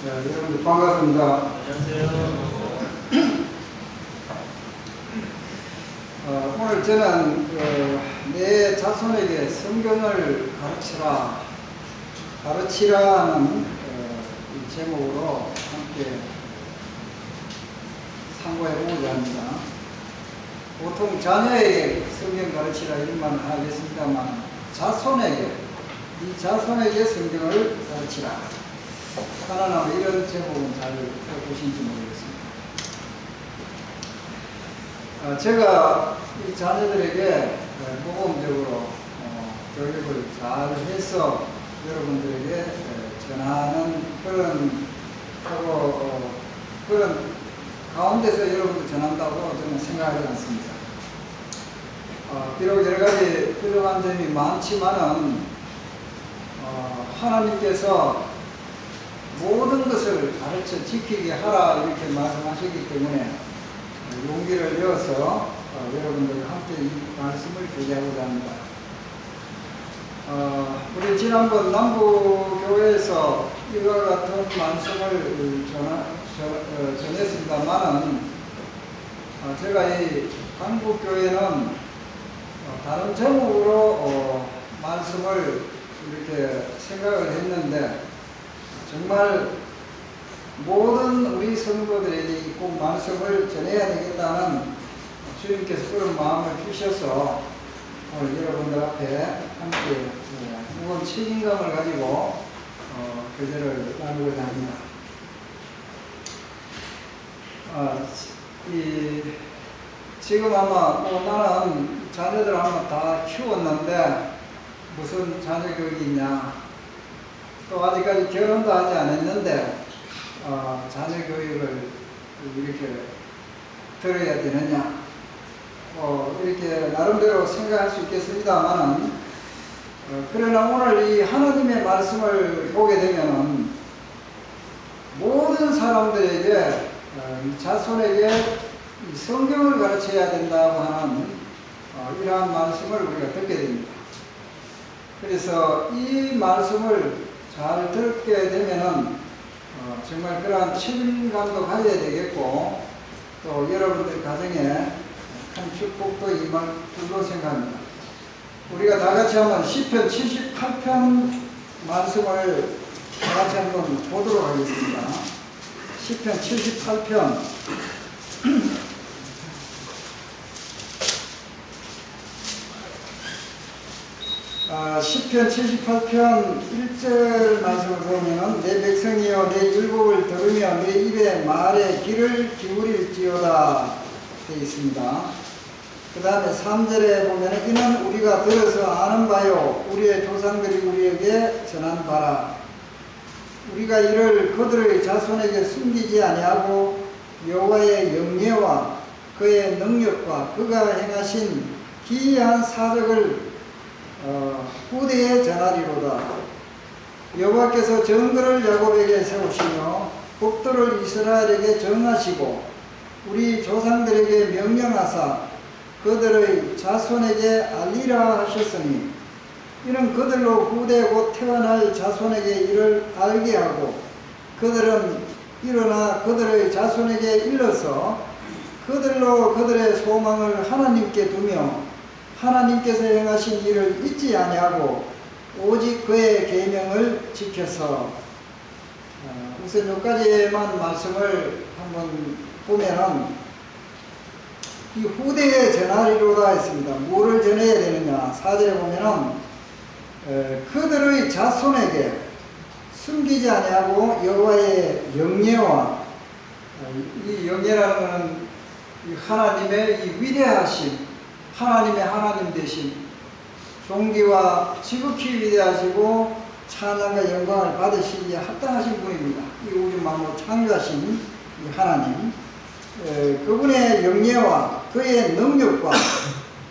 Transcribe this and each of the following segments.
네, 여러분들 반갑습니다. 안녕하세요. 오늘 저는 내 자손에게 성경을 가르치라는 이 제목으로 함께 상고해 보고자 합니다. 보통 자녀에게 성경 가르치라 이것만 하겠습니다만 이 자손에게 성경을 가르치라 하나님 이런 제목은 잘 보신지 모르겠습니다. 제가 이 자녀들에게 모범적으로 교육을 잘 해서 여러분들에게 전하는 그런 가운데서 여러분들 전한다고 저는 생각하지 않습니다. 비록 여러 가지 부족한 점이 많지만은 하나님께서 모든 것을 가르쳐 지키게 하라 이렇게 말씀하시기 때문에 용기를 내어서 여러분들과 함께 이 말씀을 교제하고자 합니다. 우리 지난번 남부교회에서 이와 같은 말씀을 전했습니다만은 제가 이 한국교회는 다른 제목으로 말씀을 이렇게 생각을 했는데 정말 모든 우리 성도들에게 꼭 말씀을 전해야 되겠다는 주님께서 그런 마음을 주셔서 오늘 여러분들 앞에 함께 무거운 책임감을 가지고 교제를 나누고자 합니다. 지금 아마 나는 자녀들 아마 다 키웠는데 무슨 자녀 교육이 있냐, 또 아직까지 결혼도 하지 않았는데 자녀 교육을 이렇게 들어야 되느냐, 이렇게 나름대로 생각할 수 있겠습니다만은 그러나 오늘 이 하나님의 말씀을 보게 되면은 모든 사람들에게 자손에게 성경을 가르쳐야 된다고 하는 이러한 말씀을 우리가 듣게 됩니다. 그래서 이 말씀을 잘 듣게 되면은 정말 그러한 책임감도 가져야 되겠고 또 여러분들 가정에 큰 축복도 임할 줄로 생각합니다. 우리가 다 같이 한번 시편 78편 말씀을 다 같이 한번 보도록 하겠습니다. 시편 78편 시편 78편 1절 말씀을 보면은 내 백성이여 내 율법을 들으며 내 입의 말에 귀를 기울일지어다 되어 있습니다. 그 다음에 3절에 보면은 이는 우리가 들어서 아는 바요 우리의 조상들이 우리에게 전한 바라. 우리가 이를 그들의 자손에게 숨기지 아니하고 여호와의 영예와 그의 능력과 그가 행하신 기이한 사적을 후대에 전하리로다. 여호와께서 정글을 야곱에게 세우시며 법도를 이스라엘에게 정하시고 우리 조상들에게 명령하사 그들의 자손에게 알리라 하셨으니 이는 그들로 후대 곧 태어날 자손에게 이를 알게 하고 그들은 일어나 그들의 자손에게 일러서 그들로 그들의 소망을 하나님께 두며 하나님께서 행하신 일을 잊지 아니하고 오직 그의 계명을 지켜서 우선 여기까지만 말씀을 한번 보면은 이 후대에 전하리로다 했습니다. 뭐를 전해야 되느냐? 4절에 보면은 그들의 자손에게 숨기지 아니하고 여호와의 영예와 이 영예라는 것은 하나님의 이 위대하심, 하나님의 하나님 되신 존귀와 지극히 위대하시고 찬양과 영광을 받으시기에 합당하신 분입니다. 이 우주 만물 창조하신 이 하나님, 그분의 영예와 그의 능력과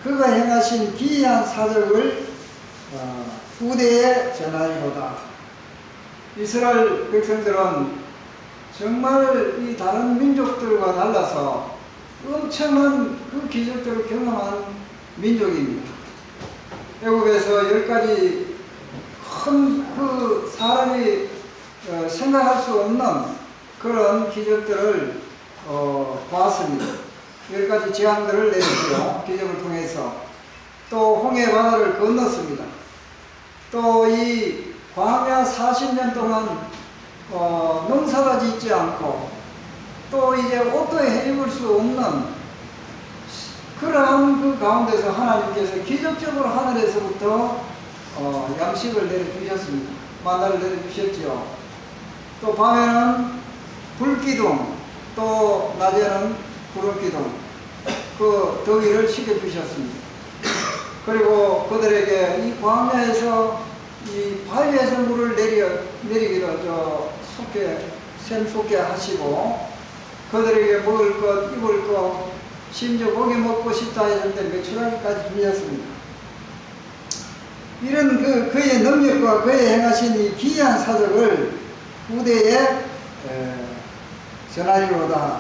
그가 행하신 기이한 사적을 후대에 전하리로다. 이스라엘 백성들은 정말 이 다른 민족들과 달라서 엄청난 그 기적들을 경험한 민족입니다. 애국에서 10가지 큰 그 사람이 생각할 수 없는 그런 기적들을 보았습니다. 여러 가지 재앙들을 내렸죠. 기적을 통해서. 또 홍해 바다를 건넜습니다. 또 이 광야 40년 동안 농사가 짓지 않고 또 이제 옷도 해입을 수 없는 그러한 그 가운데서 하나님께서 기적적으로 하늘에서부터 양식을 내려주셨습니다. 만나를 내려주셨지요. 또 밤에는 불기둥, 또 낮에는 구름기둥, 그 더위를 식혀주셨습니다. 그리고 그들에게 이 광야에서 이 바위에서 물을 내리기로 샘 솟게 하시고, 그들에게 먹을 것, 입을 것, 심지어 고기 먹고 싶다 했을 때 메추라기까지 주셨습니다. 이런 그의 능력과 그의 행하신 이 기이한 사적을 후대에 전하리로다.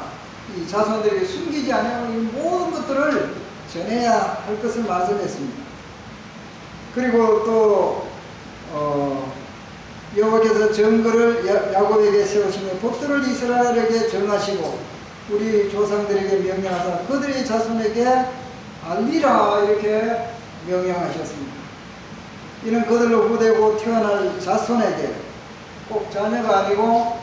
이 자손들에게 숨기지 아니하고 이 모든 것들을 전해야 할 것을 말씀했습니다. 그리고 또 여호와께서 정글을 야곱에게 세우시며 법들을 이스라엘에게 정하시고 우리 조상들에게 명령하사 그들의 자손에게 알리라 이렇게 명령하셨습니다. 이는 그들로 후대고 태어날 자손에게, 꼭 자녀가 아니고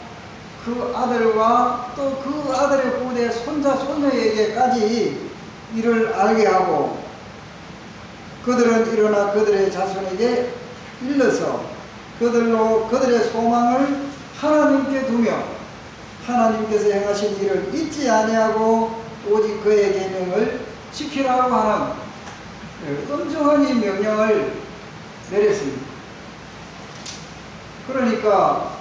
그 아들과 또 그 아들의 후대 손자 손녀에게까지 이를 알게 하고, 그들은 일어나 그들의 자손에게 일러서 그들로 그들의 소망을 하나님께 두며 하나님께서 행하신 일을 잊지 아니하고 오직 그의 계명을 지키라고 하는 엄중한 이 명령을 내렸습니다. 그러니까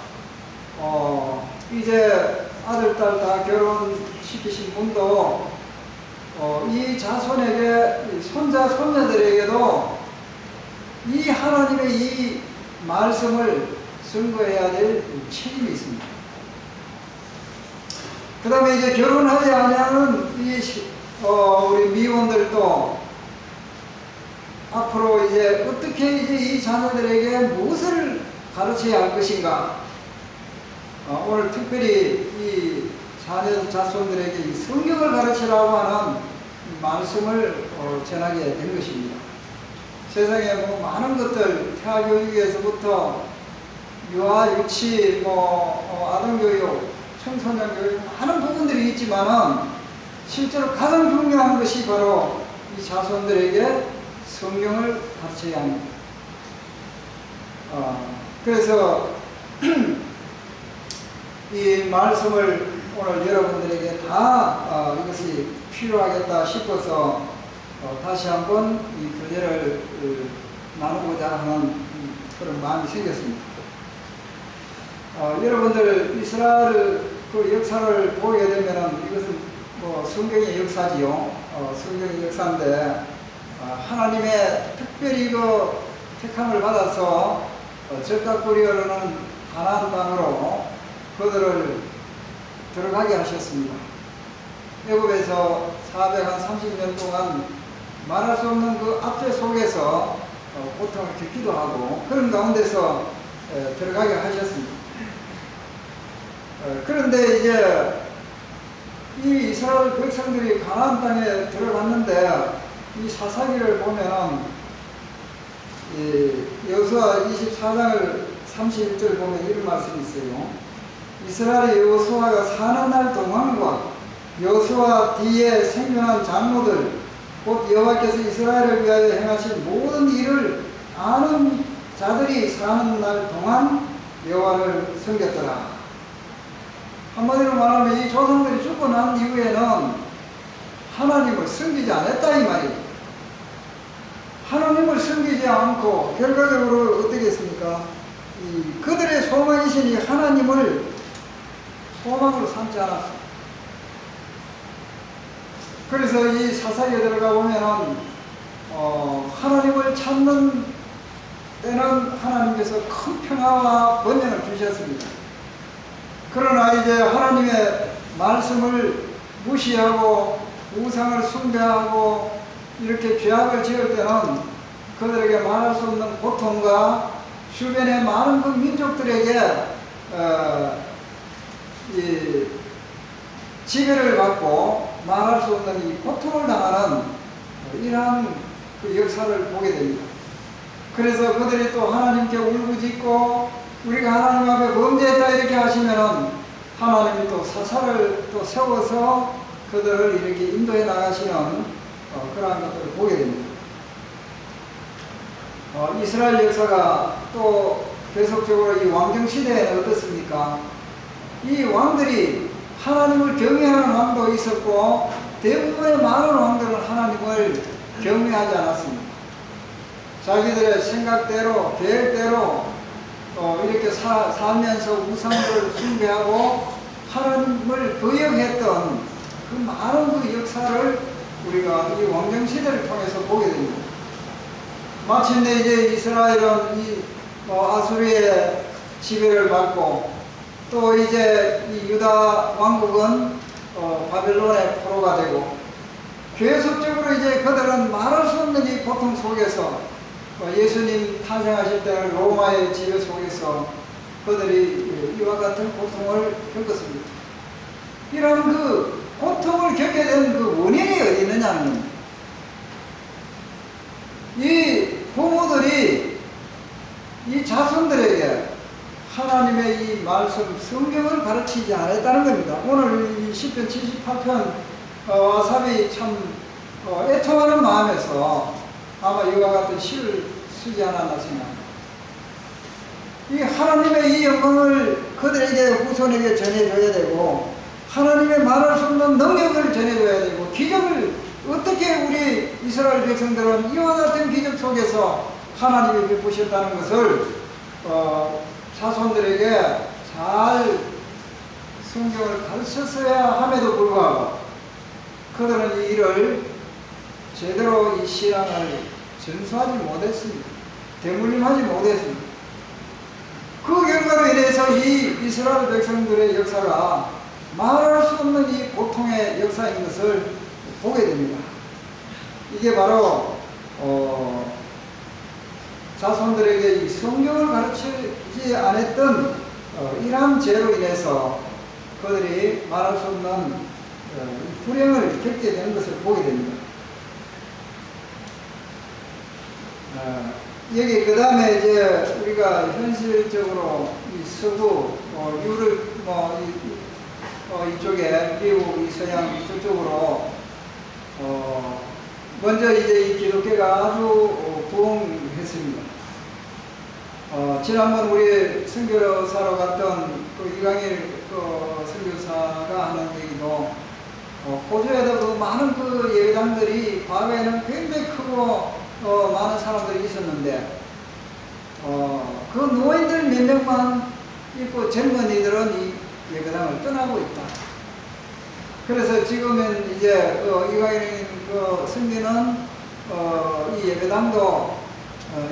이제 아들, 딸 다 결혼시키신 분도 이 자손에게, 손자, 손녀들에게도 이 하나님의 이 말씀을 증거해야 될 책임이 있습니다. 그 다음에 이제 결혼하지 아니하는 우리 미혼들도 앞으로 이제 어떻게 이제 이 자녀들에게 무엇을 가르쳐야 할 것인가. 오늘 특별히 이 자손들에게 이 성경을 가르치라고 하는 말씀을 전하게 된 것입니다. 세상에 뭐 많은 것들, 태아교육에서부터 유아, 유치, 아동교육, 청소년 교육, 많은 부분들이 있지만은 실제로 가장 중요한 것이 바로 이 자손들에게 성경을 가르쳐야 합니다. 그래서 이 말씀을 오늘 여러분들에게 다 이것이 필요하겠다 싶어서 다시 한번 이 교제를 나누고자 하는 그런 마음이 생겼습니다. 여러분들 이스라엘 그 역사를 보게 되면은 이것은 뭐 성경의 역사지요. 성경의 역사인데 하나님의 특별히 그 택함을 받아서 적각골이 흐르는 가나안 땅으로 그들을 들어가게 하셨습니다. 애굽에서 430년 동안 말할 수 없는 그 압제 속에서 고통을 겪기도 하고 그런 가운데서 들어가게 하셨습니다. 그런데 이제 이 이스라엘 백성들이 가나안 땅에 들어갔는데 이 사사기를 보면은 여호수아 24장을 31절 보면 이런 말씀이 있어요. 이스라엘 여호수아가 사는 날 동안과 여호수아 뒤에 생존한 장로들 곧 여호와께서 이스라엘을 위하여 행하신 모든 일을 아는 자들이 사는 날 동안 여호와를 섬겼더라. 한마디로 말하면 이 조상들이 죽고 난 이후에는 하나님을 섬기지 않았다 이 말이에요. 하나님을 섬기지 않고 결과적으로 어떻게 했습니까? 그들의 소망이신 이 하나님을 소망으로 삼지 않았습니다. 그래서 이 사사기에 들어가 보면은 하나님을 찾는 때는 하나님께서 큰 평화와 번영을 주셨습니다. 그러나 이제 하나님의 말씀을 무시하고 우상을 숭배하고 이렇게 죄악을 지을 때는 그들에게 말할 수 없는 고통과 주변의 많은 그 민족들에게 이 지배를 받고 말할 수 없는 이 고통을 당하는 이러한 그 역사를 보게 됩니다. 그래서 그들이 또 하나님께 울부짖고 우리가 하나님 앞에 범죄했다 이렇게 하시면은 하나님이 또 사사를 또 세워서 그들을 이렇게 인도해 나가시는 그러한 것들을 보게 됩니다. 이스라엘 역사가 또 계속적으로 이 왕정 시대에는 어떻습니까? 이 왕들이 하나님을 경외하는 왕도 있었고 대부분의 많은 왕들은 하나님을 경외하지 않았습니다. 자기들의 생각대로 계획대로 이렇게 살면서 우상을 숭배하고 하나님을 거역했던 그 많은 그 역사를 우리가 이 왕정 시대를 통해서 보게 됩니다. 마침내 이제 이스라엘은 이 아수르의 지배를 받고 또 이제 이 유다 왕국은 바벨론의 포로가 되고 계속적으로 이제 그들은 말할 수 없는 이 고통 속에서 예수님 탄생하실 때는 로마의 지배 속에서 그들이 이와 같은 고통을 겪었습니다. 이런 그 고통을 겪게 된 그 원인이 어디 있느냐는 겁니다. 이 부모들이 이 자손들에게 하나님의 이 말씀, 성경을 가르치지 않았다는 겁니다. 오늘 이 시편 78편 아삽이 참 애통하는 마음에서 아마 이와 같은 시를 쓰지 않았나 생각합니다. 이 하나님의 이 영광을 그들에게 후손에게 전해줘야 되고 하나님의 말할 수 없는 능력을 전해줘야 되고 기적을 어떻게 우리 이스라엘 백성들은 이와 같은 기적 속에서 하나님이 베푸셨다는 것을 자손들에게 잘 성경을 가르쳤어야 함에도 불구하고 그들은 이 일을 제대로 이 신앙을 전수하지 못했습니다. 대물림하지 못했습니다. 그 결과로 인해서 이 이스라엘 백성들의 역사가 말할 수 없는 이 고통의 역사인 것을 보게 됩니다. 이게 바로 자손들에게 이 성경을 가르치지 않았던 이러한 죄로 인해서 그들이 말할 수 없는 불행을 겪게 되는 것을 보게 됩니다. 여기 그 다음에 이제 우리가 현실적으로 이 서부 유럽 이쪽에 미국 이 서양 이쪽으로 먼저 이제 이 기독교가 아주 부흥했습니다. 지난번 우리 선교사로 갔던 그 이강일 선교사가 하는 얘기도 호주에도 그 많은 그 예배당들이 과거에는 굉장히 크고 많은 사람들이 있었는데 그 노인들 몇 명만 있고 젊은이들은 이 예배당을 떠나고 있다. 그래서 지금은 이제 이강일 선교는 이 예배당도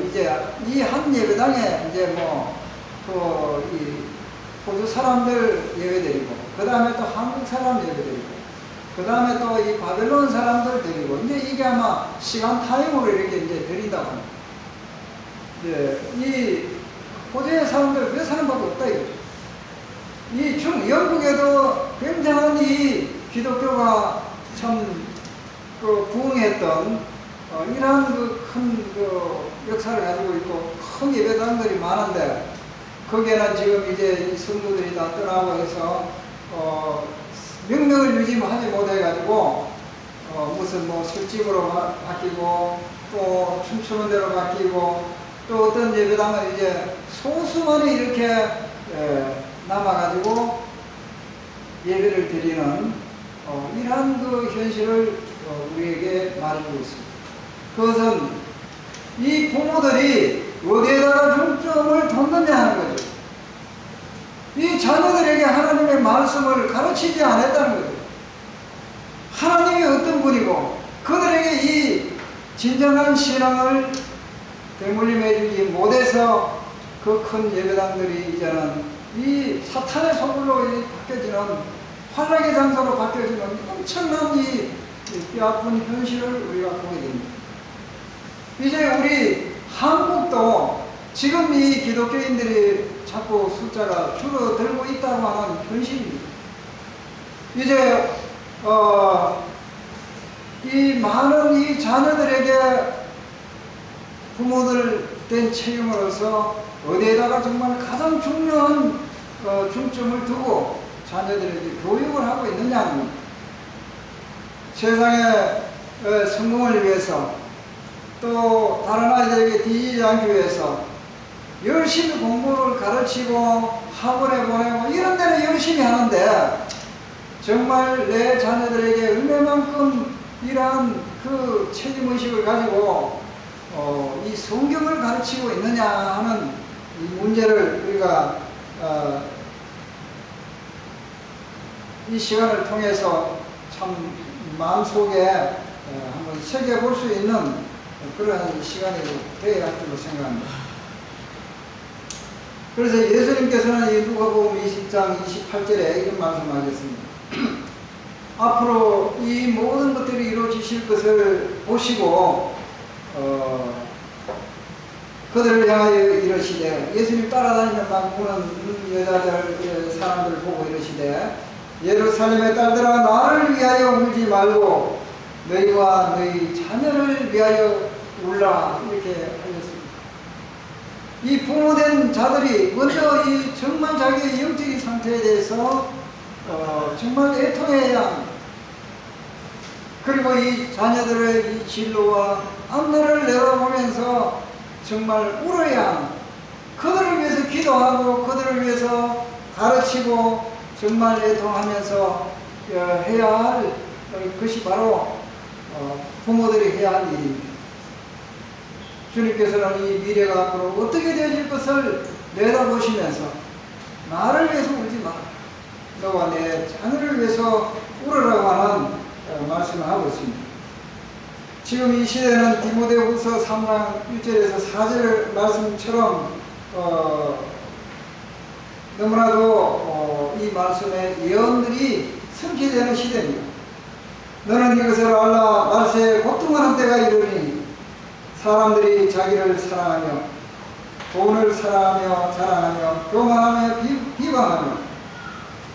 이제 이 한 예배당에 이제 이 호주 사람들 예배드리고 그 다음에 또 한국 사람 예배드리고 그 다음에 또 이 바벨론 사람들 드리고 이제 이게 아마 시간 타임으로 이렇게 이제 드린다고 합니다. 이 호주의 사람들 몇 사람밖에 없다 이거죠. 이 영국에도 굉장한 이 기독교가 참 부흥했던 이러한 큰 역사를 가지고 있고 큰 예배당들이 많은데 거기에는 지금 이제 이 성도들이 다 떠나고 해서 명령을 유지하지 못해가지고 무슨 술집으로 바뀌고 또 춤추는 데로 바뀌고 또 어떤 예배당은 이제 소수만이 이렇게 남아가지고 예배를 드리는 이러한 그 현실을 우리에게 말해주고 있습니다. 그것은 이 부모들이 어디에다가 중점을 뒀느냐 하는 거죠. 이 자녀들에게 하나님의 말씀을 가르치지 않았다는 거죠. 하나님이 어떤 분이고 그들에게 이 진정한 신앙을 대물림해 주지 못해서 그 큰 예배당들이 이제는 이 사탄의 소굴로 바뀌어지는 환락의 장소로 바뀌어지는 엄청난 이 뼈아픈 현실을 우리가 보게 됩니다. 이제 우리 한국도 지금 이 기독교인들이 자꾸 숫자가 줄어들고 있다고 하는 현실입니다. 이제 이 많은 이 자녀들에게 부모들 된 책임으로서 어디에다가 정말 가장 중요한 중점을 두고 자녀들에게 교육을 하고 있느냐는 겁니다. 세상의 성공을 위해서 또 다른 아이들에게 뒤지지 않기 위해서 열심히 공부를 가르치고 학원에 보내고 이런 데는 열심히 하는데 정말 내 자녀들에게 얼마만큼 이러한 그 책임의식을 가지고 이 성경을 가르치고 있느냐 하는 이 문제를 우리가 이 시간을 통해서 참 마음속에 한번 새겨볼 수 있는 그런 시간이 되어야 할 줄로 생각합니다. 그래서 예수님께서는 이 누가복음 20장 28절에 이런 말씀하셨습니다. 앞으로 이 모든 것들이 이루어지실 것을 보시고 그들을 향하여 이르시되, 예수님 따라다니는 막 보는 여자들 사람들을 보고 이르시되, 예루살렘의 딸들아 나를 위하여 울지 말고 너희와 너희 자녀를 위하여 울라, 이렇게 하셨습니다. 이 부모된 자들이 먼저 이 정말 자기의 영적인 상태에 대해서 정말 애통해야 합니다. 그리고 이 자녀들의 이 진로와 앞날을 내다보면서 정말 울어야 합니다. 그들을 위해서 기도하고 그들을 위해서 가르치고 정말 애통하면서 해야 할 것이 바로 부모들이 해야 할 일입니다. 주님께서는 이 미래가 앞으로 어떻게 되어질 것을 내다보시면서 나를 위해서 울지 마라, 너와 내 자녀를 위해서 울으라고 하는 말씀을 하고 있습니다. 지금 이 시대는 디모데후서 3장 1절에서 4절 말씀처럼 너무나도 이 말씀의 예언들이 성취되는 시대입니다. 너는 이것을 알라, 말세에 고통하는 때가 이르니 사람들이 자기를 사랑하며 돈을 사랑하며 자랑하며 교만하며 비방하며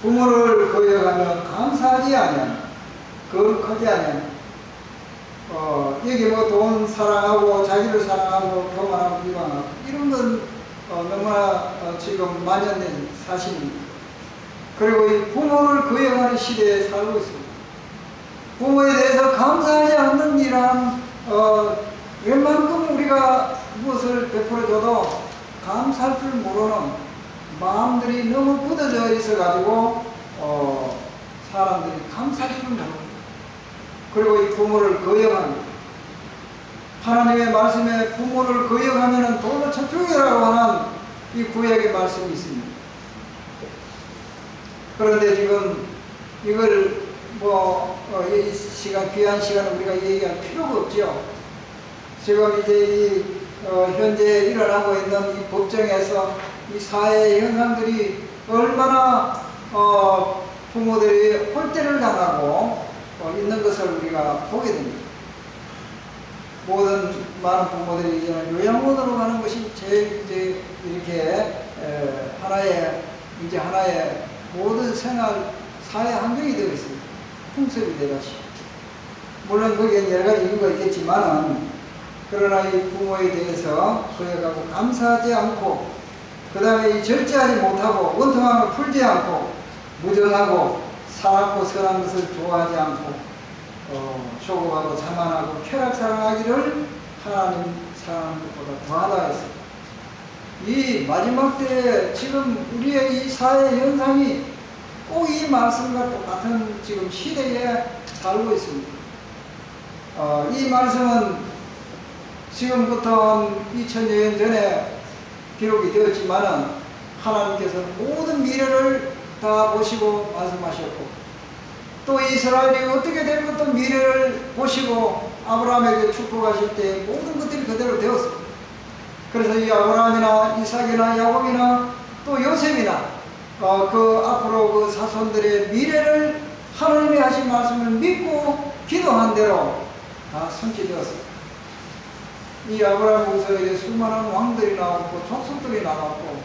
부모를 거역하며 감사하지 아니하며 거룩하지 아니하며 여기 뭐 돈 사랑하고 자기를 사랑하고 교만하고 비방하고 이런 건 너무나 지금 만연된 사실입니다. 그리고 이 부모를 거역하는 시대에 살고 있습니다. 부모에 대해서 감사하지 않는 이러한 웬만큼 우리가 무엇을 베풀어줘도 감사할 줄 모르는 마음들이 너무 굳어져 있어 가지고 사람들이 감사할 줄 모릅니다. 그리고 이 부모를 거역합니다. 하나님의 말씀에 부모를 거역하면은 돌로 쳐 죽이라고 하는 이 구약의 말씀이 있습니다. 그런데 지금 이걸 이 시간, 귀한 시간에 우리가 얘기할 필요가 없죠. 지금 이제 이 현재 일어나고 있는 이 법정에서 이 사회의 현상들이 얼마나 부모들이 홀대를 당하고 있는 것을 우리가 보게 됩니다. 모든 많은 부모들이 이제는 요양원으로 가는 것이 제일 이제 이렇게 하나의 모든 생활 사회 환경이 되어 있습니다. 풍습이 되다시. 물론 거기에 여러 가지 이유가 있겠지만은, 그러나 이 부모에 대해서 거역하고 감사하지 않고, 그 다음에 절제하지 못하고 원통함을 풀지 않고 무정하고 사납고 선한 것을 좋아하지 않고 조급하고 자만하고 쾌락사랑하기를 하나님 사랑하는 것보다 더하다 했습니다. 이 마지막 때에 지금 우리의 이 사회 현상이 꼭 이 말씀과 똑같은 지금 시대에 살고 있습니다. 이 말씀은 지금부터 2000년 전에 기록이 되었지만은 하나님께서는 모든 미래를 다 보시고 말씀하셨고, 또 이스라엘이 어떻게 될 것도 미래를 보시고 아브라함에게 축복하실 때 모든 것들이 그대로 되었습니다. 그래서 이 아브라함이나 이삭이나 야곱이나 또 요셉이나 그 앞으로 그 자손들의 미래를 하나님이 하신 말씀을 믿고 기도한 대로 다 성취되었습니다. 이 아브라함 후서에 수많은 왕들이 나왔고 족속들이 나왔고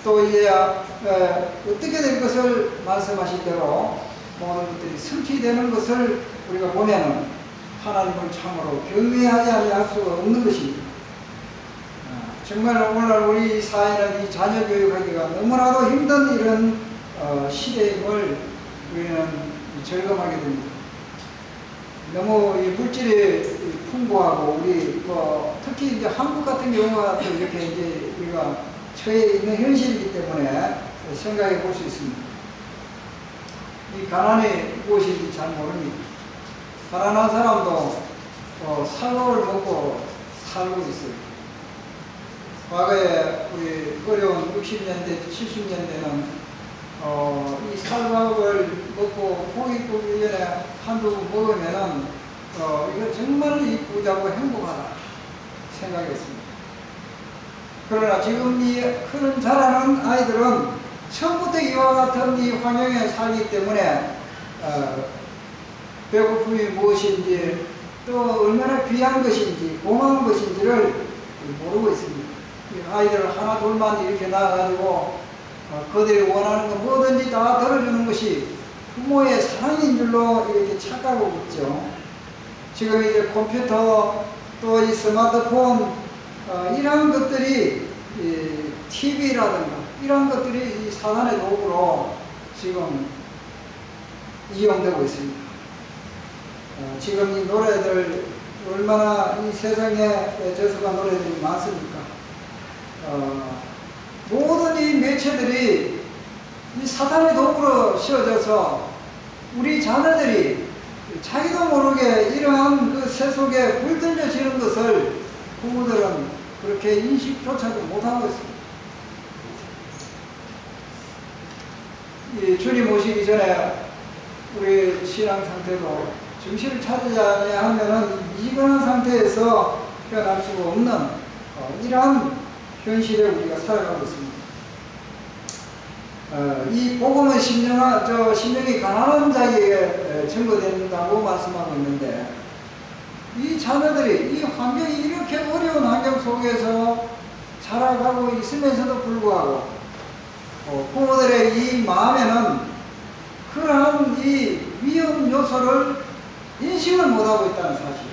또 이제 어떻게 될 것을 말씀하신 대로 모든 것들이 성취되는 것을 우리가 보면은 하나님을 참으로 경외하지 아니할 수가 없는 것입니다. 정말 오늘날 우리 사회는 이 자녀 교육하기가 너무나도 힘든 이런 시대임을 우리는 절감하게 됩니다. 너무 이 물질이 풍부하고 우리 특히 이제 한국 같은 경우가 또 이렇게 이제 우리가 처해 있는 현실이기 때문에 생각해 볼 수 있습니다. 이 가난이 무엇인지 잘 모릅니다. 가난한 사람도 살로를 먹고 살고 있어요. 과거에 우리 어려운 60년대, 70년대는 이 살밥을 먹고 고깃국 1년에 한두 번 먹으면은 이거 정말 이 부자고 행복하다 생각했습니다. 그러나 지금 이 큰 자라는 아이들은 처음부터 이와 같은 이 환경에 살기 때문에 배고픔이 무엇인지 또 얼마나 귀한 것인지 고마운 것인지를 모르고 있습니다. 아이들 하나 둘만 이렇게 낳아가지고 그들이 원하는 거 뭐든지 다 들어주는 것이 부모의 사랑인 줄로 이렇게 착각하고 있죠. 지금 이제 컴퓨터 또 이 스마트폰 이러한 것들이 TV라든가 이러한 것들이 이 사단의 도구로 지금 이용되고 있습니다. 지금 이 노래들 얼마나 이 세상에 저수가 노래들이 많습니까? 모든 이 매체들이 이 사탄의 도구로 씌워져서 우리 자녀들이 자기도 모르게 이러한 그 세속에 물들여지는 것을 부모들은 그렇게 인식조차도 못하고 있습니다. 이 주님 오시기 전에 우리 신앙 상태도 정신을 차리지 하면은 미지근한 상태에서 태어날 수가 없는 이러한 현실에 우리가 살아가고 있습니다. 이 복음은 심령이 가난한 자에게 증거된다고 말씀하고 있는데 이 자녀들이 이 환경이 이렇게 어려운 환경 속에서 자라가고 있으면서도 불구하고 부모들의 이 마음에는 그러한 이 위험 요소를 인식을 못하고 있다는 사실.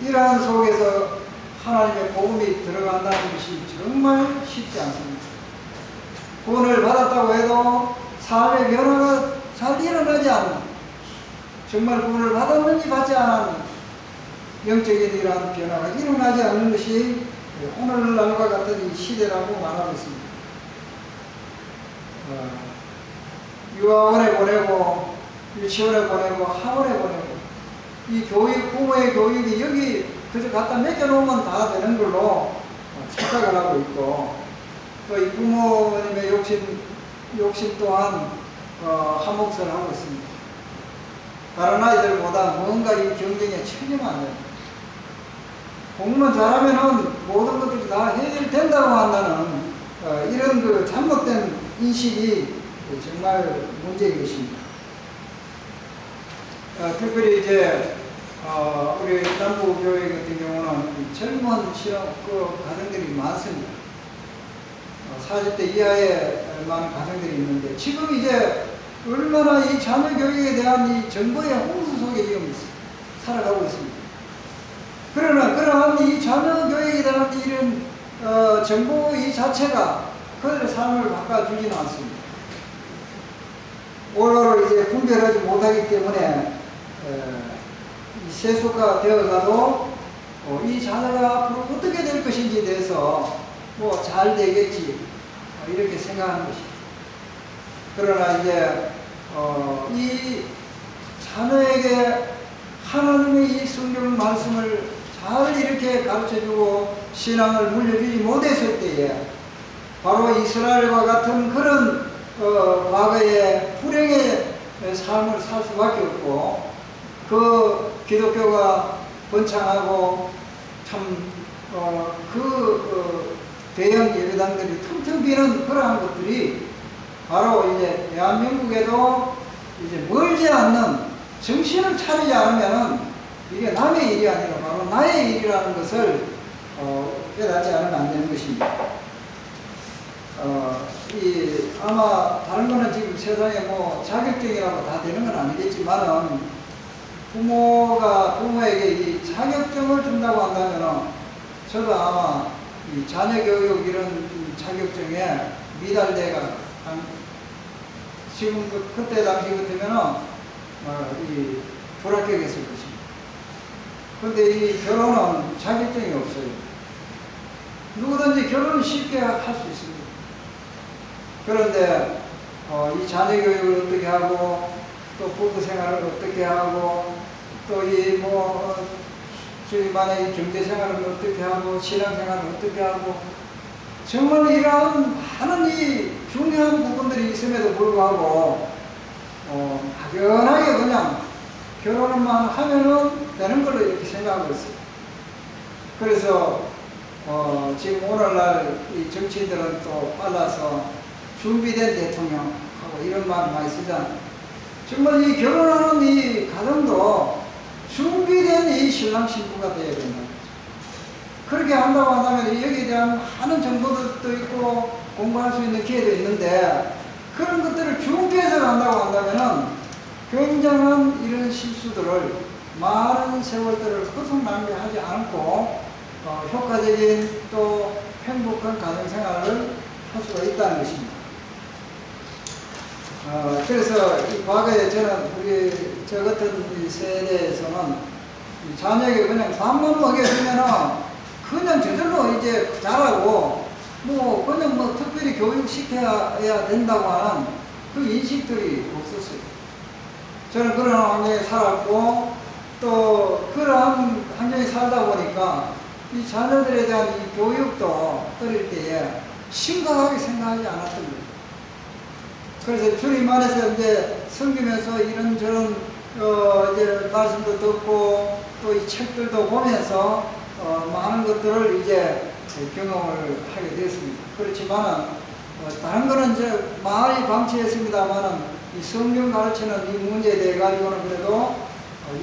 이러한 속에서 하나님의 복음이 들어간다는 것이 정말 쉽지 않습니다. 구원을 받았다고 해도 삶의 변화가 잘 일어나지 않는, 정말 구원을 받았는지 받지 않았는 영적인 이러한 변화가 일어나지 않는 것이 오늘날과 같은 이 시대라고 말하고 있습니다. 유아원에 보내고 유치원에 보내고 학원에 보내고 이 교육, 부모의 교육이 여기 그저 갖다 맡겨놓으면 다 되는 걸로 착각을 하고 있고 또 이 부모님의 욕심 또한 한몫을 하고 있습니다. 다른 아이들보다 뭔가 이 경쟁에 책임을 안 됩니다. 공부만 잘하면은 모든 것들이 다 해결된다고 한다는 이런 그 잘못된 인식이 정말 문제인 것입니다. 특별히 이제 우리 남부교회 같은 경우는 젊은 가정들이 많습니다. 40대 이하의 많은 가정들이 있는데 지금 이제 얼마나 이 자녀 교육에 대한 이 정보의 홍수 속에 지금 살아가고 있습니다. 그러나 그러한 이 자녀 교육에 대한 이런 정보 이 자체가 그들의 삶을 바꿔주지는 않습니다. 올바로 이제 분별하지 못하기 때문에 이 세속화 되어가도 이 자녀가 앞으로 어떻게 될 것인지에 대해서 뭐 잘 되겠지 이렇게 생각하는 것입니다. 그러나 이제 이 자녀에게 하나님의 이 성경 말씀을 잘 이렇게 가르쳐주고 신앙을 물려주지 못했을 때에 바로 이스라엘과 같은 그런 과거의 불행의 삶을 살 수밖에 없고 그 기독교가 번창하고 참 대형 예배당들이 텅텅 비는 그러한 것들이 바로 이제 대한민국에도 이제 멀지 않는 정신을 차리지 않으면은 이게 남의 일이 아니라 바로 나의 일이라는 것을 깨닫지 않으면 안 되는 것입니다. 아마 다른 거는 지금 세상에 뭐 자격증이라고 다 되는 건 아니겠지만은 부모가 부모에게 이 자격증을 준다고 한다면은 저도 아마 이 자녀 교육 이런 자격증에 미달돼가 지금 그때 당시 같으면은 이 불합격했을 것입니다. 그런데 이 결혼은 자격증이 없어요. 누구든지 결혼을 쉽게 할 수 있습니다. 그런데 이 자녀 교육을 어떻게 하고 또 부부 생활을 어떻게 하고 또 이 저희 만의 경제 생활을 어떻게 하고 신앙 생활을 어떻게 하고 정말 이러한 많은 이 중요한 부분들이 있음에도 불구하고 막연하게 그냥 결혼만 하면은 되는 걸로 이렇게 생각하고 있어요. 그래서 지금 오늘날 이 정치인들은 또 빨라서 준비된 대통령하고 이런 말을 많이 쓰잖아요. 정말 이 결혼하는 이 가정도 준비된 이 신랑 신부가 되어야 된다. 그렇게 한다고 한다면 여기에 대한 많은 정보들도 있고 공부할 수 있는 기회도 있는데 그런 것들을 준비해서 간다고 한다면은 굉장한 이런 실수들을 많은 세월들을 허송 낭비하지 않고 효과적인 또 행복한 가정생활을 할 수가 있다는 것입니다. 그래서 이 과거에 저는 저 같은 이 세대에서는 이 자녀에게 그냥 밥만 먹여주면은 그냥 저절로 이제 자라고 그냥 특별히 교육시켜야 된다고 하는 그 인식들이 없었어요. 저는 그런 환경에 살았고 또 그런 환경에 살다 보니까 이 자녀들에 대한 이 교육도 어릴 때에 심각하게 생각하지 않았던 거예요. 그래서 주님 안에서 이제 섬기면서 이런저런 이제 말씀도 듣고 또 이 책들도 보면서 많은 것들을 이제 경험을 하게 되었습니다. 그렇지만은 다른 거는 이제 많이 방치했습니다만은 이 성경 가르치는 이 문제에 대해 가지고는 그래도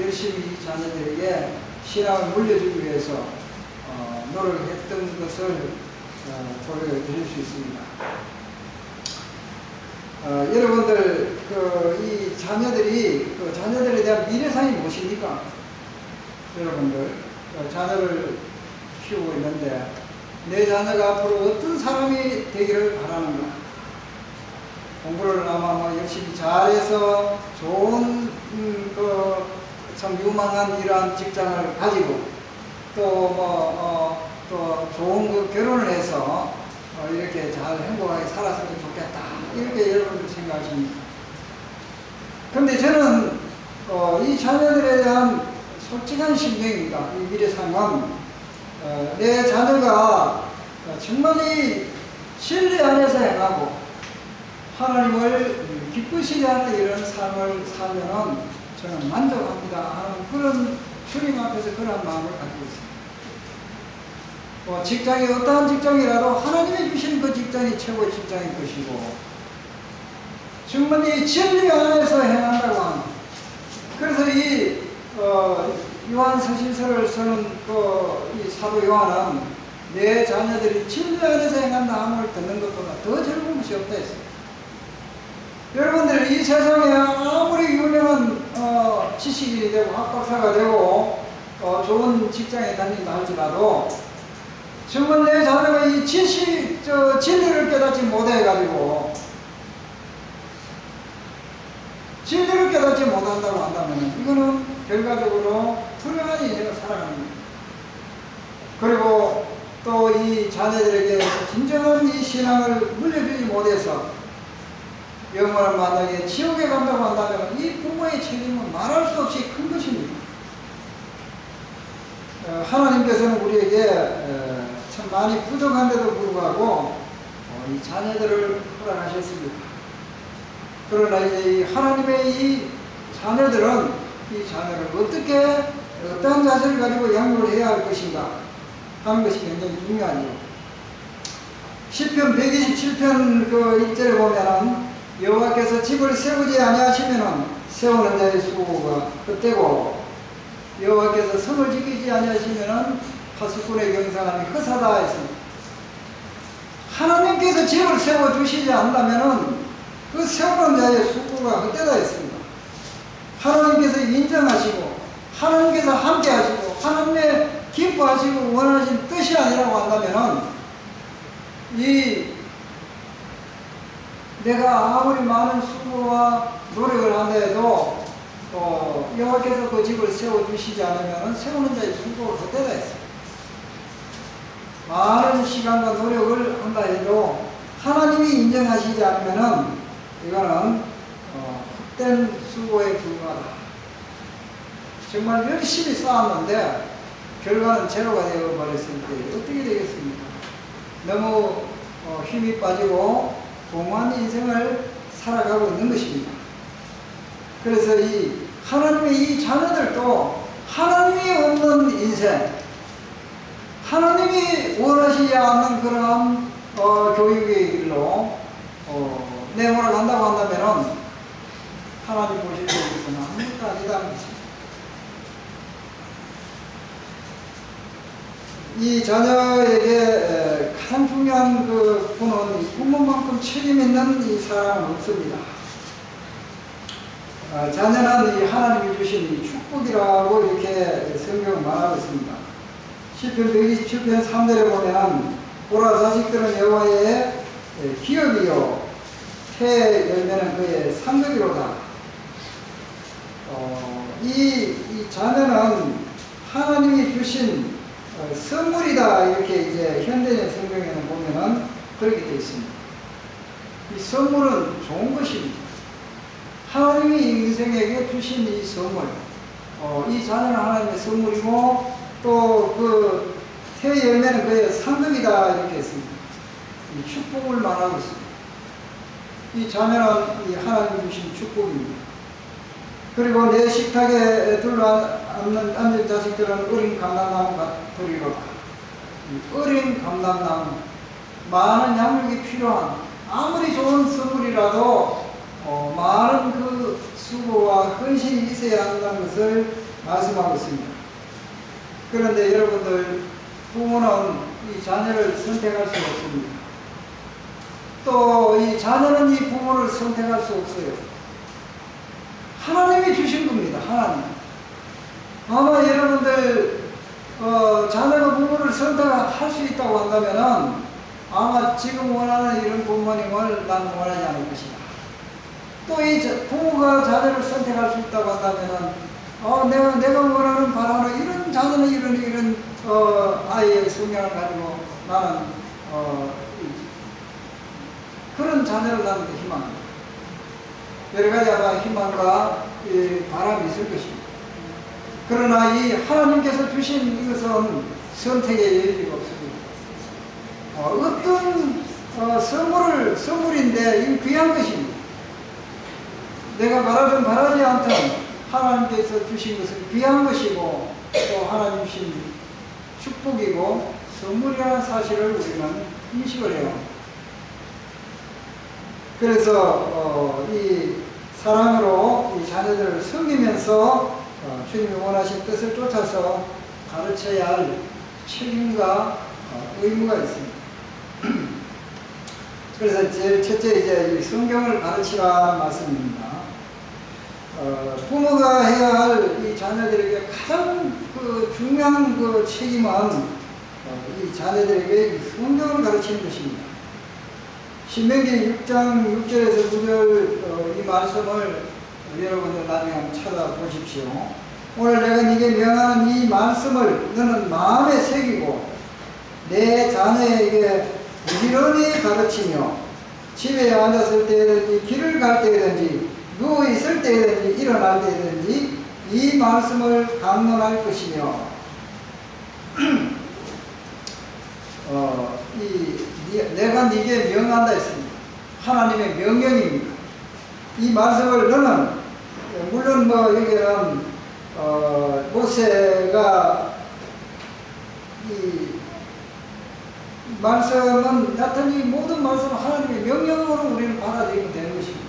열심히 이 자녀들에게 신앙을 물려주기 위해서 노력했던 것을 보여드릴 수 있습니다. 여러분들 이 자녀들에 대한 미래상이 무엇입니까? 여러분들 자녀를 키우고 있는데 내 자녀가 앞으로 어떤 사람이 되기를 바라는가? 공부를 아마 열심히 잘해서 좋은 참 유망한 이러한 직장을 가지고 또 좋은 결혼을 해서 이렇게 잘 행복하게 살았으면 좋겠다. 이렇게 여러분들 생각하십니다. 그런데 저는 이 자녀들에 대한 솔직한 심정입니다. 이 미래상은 내 자녀가 정말 이 진리 안에서 행하고 하나님을 기쁘시게 하는 이런 삶을 살면은 저는 만족합니다 하는 그런 주님 앞에서 그런 마음을 가지고 있습니다. 직장이 어떠한 직장이라도 하나님이 주신 그 직장이 최고의 직장일 것이고 정말 이 진리 안에서 행한다고 합니다. 그래서 이 요한 서신서를 쓰는 이 사도 요한은 내 자녀들이 진리 안에서 행한다 함을 듣는 것보다 더 즐거운 것이 없다 했어요. 여러분들 이 세상에 아무리 유명한 지식인이 되고 학박사가 되고 좋은 직장에 다닌다 할지라도 정말 내 자녀가 이 진리를 깨닫지 못해가지고 진리를 깨닫지 못한다고 한다면 이거는 결과적으로 불행한 인생을 살아가는 겁니다. 그리고 또 이 자녀들에게 진정한 이 신앙을 물려주지 못해서 영원한 만약에 지옥에 간다고 한다면 이 부모의 책임은 말할 수 없이 큰 것입니다. 하나님께서는 우리에게 참 많이 부족한데도 불구하고 이 자녀들을 허락하셨습니다. 그러나 이제 이 하나님의 이 자녀들은 이 자녀를 어떻게 어떠한 자세를 가지고 양육을 해야 할 것인가 하는 것이 굉장히 중요하죠. 시편 127편 1절에 보면은 여호와께서 집을 세우지 아니하시면은 세우는 자의 수고가 헛되고 여호와께서 성을 지키지 아니하시면은 파수꾼의 경상함이 허사다 했습니다. 하나님께서 집을 세워주시지 않는다면 그 세우는 자의 수고가 헛되다 했습니다. 하나님께서 인정하시고 하나님께서 함께 하시고 하나님의 기뻐하시고 원하신 뜻이 아니라고 한다면 내가 아무리 많은 수고와 노력을 한다 해도 여호와께서 그 집을 세워주시지 않으면 세우는 자의 수고가 헛되다 했습니다. 많은 시간과 노력을 한다 해도 하나님이 인정하시지 않으면 이거는 헛된 수고에 불과하다. 정말 열심히 쌓았는데 결과는 제로가 되어버렸을 때 어떻게 되겠습니까? 너무 힘이 빠지고 공허한 인생을 살아가고 있는 것입니다. 그래서 이 하나님의 이 자녀들도 하나님이 없는 인생, 하나님이 원하시지 않는 그런 교육의 길로 내몰아간다고 한다면 하나님 보실 때 있으나 아무것도 아니다는 것입니다. 이 자녀에게 가장 중요한 그 분은 부모만큼 책임 있는 이 사람은 없습니다. 자녀는 이 하나님이 주신 이 축복이라고 이렇게 성경은 말하고 있습니다. 시편 127편 3절에 보면 보라 자식들은 여호와의 기업이요 새 열매는 그의 상급이로다. 이 자녀는 하나님이 주신 선물이다 이렇게 이제 현대인 성경에는 보면은 그렇게 되어 있습니다. 이 선물은 좋은 것입니다. 하나님이 인생에게 주신 이 선물, 이 자녀는 하나님의 선물이고 또 그 새 열매는 그의 상급이다 이렇게 했습니다. 이 축복을 말하고 있습니다. 이 자녀는 이 하나님 주신 축복입니다. 그리고 내 식탁에 앉은 자식들은 어린 감람나무 같으리로다. 어린 감람나무, 많은 양육이 필요한 아무리 좋은 선물이라도 많은 그 수고와 헌신이 있어야 한다는 것을 말씀하고 있습니다. 그런데 여러분들 부모는 이 자녀를 선택할 수 없습니다. 또 이 자녀는 이 부모를 선택할 수 없어요. 하나님이 주신 겁니다. 하나님. 아마 여러분들 자녀가 부모를 선택할 수 있다고 한다면은 아마 지금 원하는 이런 부모님을 나는 원하지 않을 것이다. 또 이 부모가 자녀를 선택할 수 있다고 한다면은 내가 원하는 바라는 이런 자녀는 이런 아이의 성향을 가지고 나는 그런 자녀를 나는 희망합니다. 여러 가지 아마 희망과 바람이 있을 것입니다. 그러나 이 하나님께서 주신 이것은 선택의 여지가 없습니다. 어떤 선물인데 이 귀한 것입니다. 내가 바라지 않던 하나님께서 주신 것은 귀한 것이고 또 하나님 주신 축복이고 선물이라는 사실을 우리는 인식을 해야 합니다. 그래서 이 사랑으로 이 자녀들을 섬기면서 주님이 원하신 뜻을 쫓아서 가르쳐야 할 책임과 의무가 있습니다. 그래서 제일 첫째 이제 이 성경을 가르치라는 말씀입니다. 부모가 해야 할 이 자녀들에게 가장 중요한 책임은 이 자녀들에게 이 성경을 가르치는 것입니다. 신명기 6장 6절에서 9절 이 말씀을 여러분들 나중에 한번 찾아보십시오. 오늘 내가 네게 명하는 이 말씀을 너는 마음에 새기고 내 자녀에게 부지런히 가르치며 집에 앉았을 때든지 길을 갈 때든지 누워 있을 때든지 일어날 때든지 이 말씀을 강론할 것이며 내가 네게 명한다 했습니다. 하나님의 명령입니다. 이 말씀을 너는 물론 여기는 모세가 이 말씀은 여하튼 이 모든 말씀은 하나님의 명령으로 우리는 받아들이면 되는 것입니다.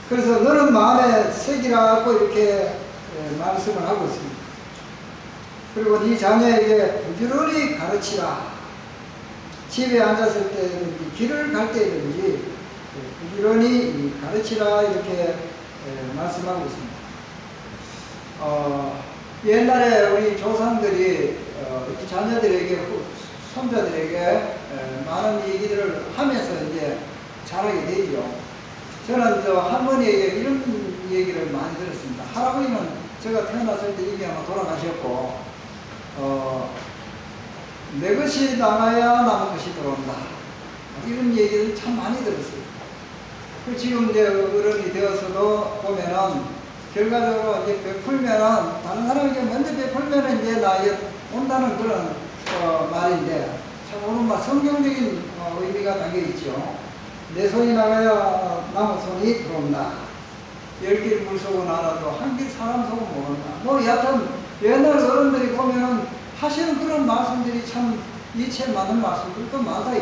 그래서 너는 마음에 새기라고 이렇게 말씀을 하고 있습니다. 그리고 네 자녀에게 부지런히 가르치라. 집에 앉았을 때든지 길을 갈 때든지 부지런히 가르치라 이렇게 말씀하고 있습니다. 옛날에 우리 조상들이 이 자녀들에게 손자들에게 많은 얘기들을 하면서 이제 자라게 되죠. 저는 저 할머니에게 이런 얘기를 많이 들었습니다. 할아버지는 제가 태어났을 때 이미 아마 돌아가셨고, 내 것이 나가야 남은 것이 들어온다. 이런 얘기를 참 많이 들었어요. 지금 이제 어른이 되어서도 보면은 결과적으로 이제 베풀면은 다른 사람에게 먼저 베풀면은 이제 나에게 온다는 그런 말인데 참 오늘 막 성경적인 의미가 담겨 있죠. 내 손이 나가야 남은 손이 들어온다. 10길 물 속은 알아도 한 길 사람 속은 모른다. 뭐 여하튼 옛날 어른들이 보면은 하시는 그런 말씀들이 참 이치에 맞는 말씀들도 많다.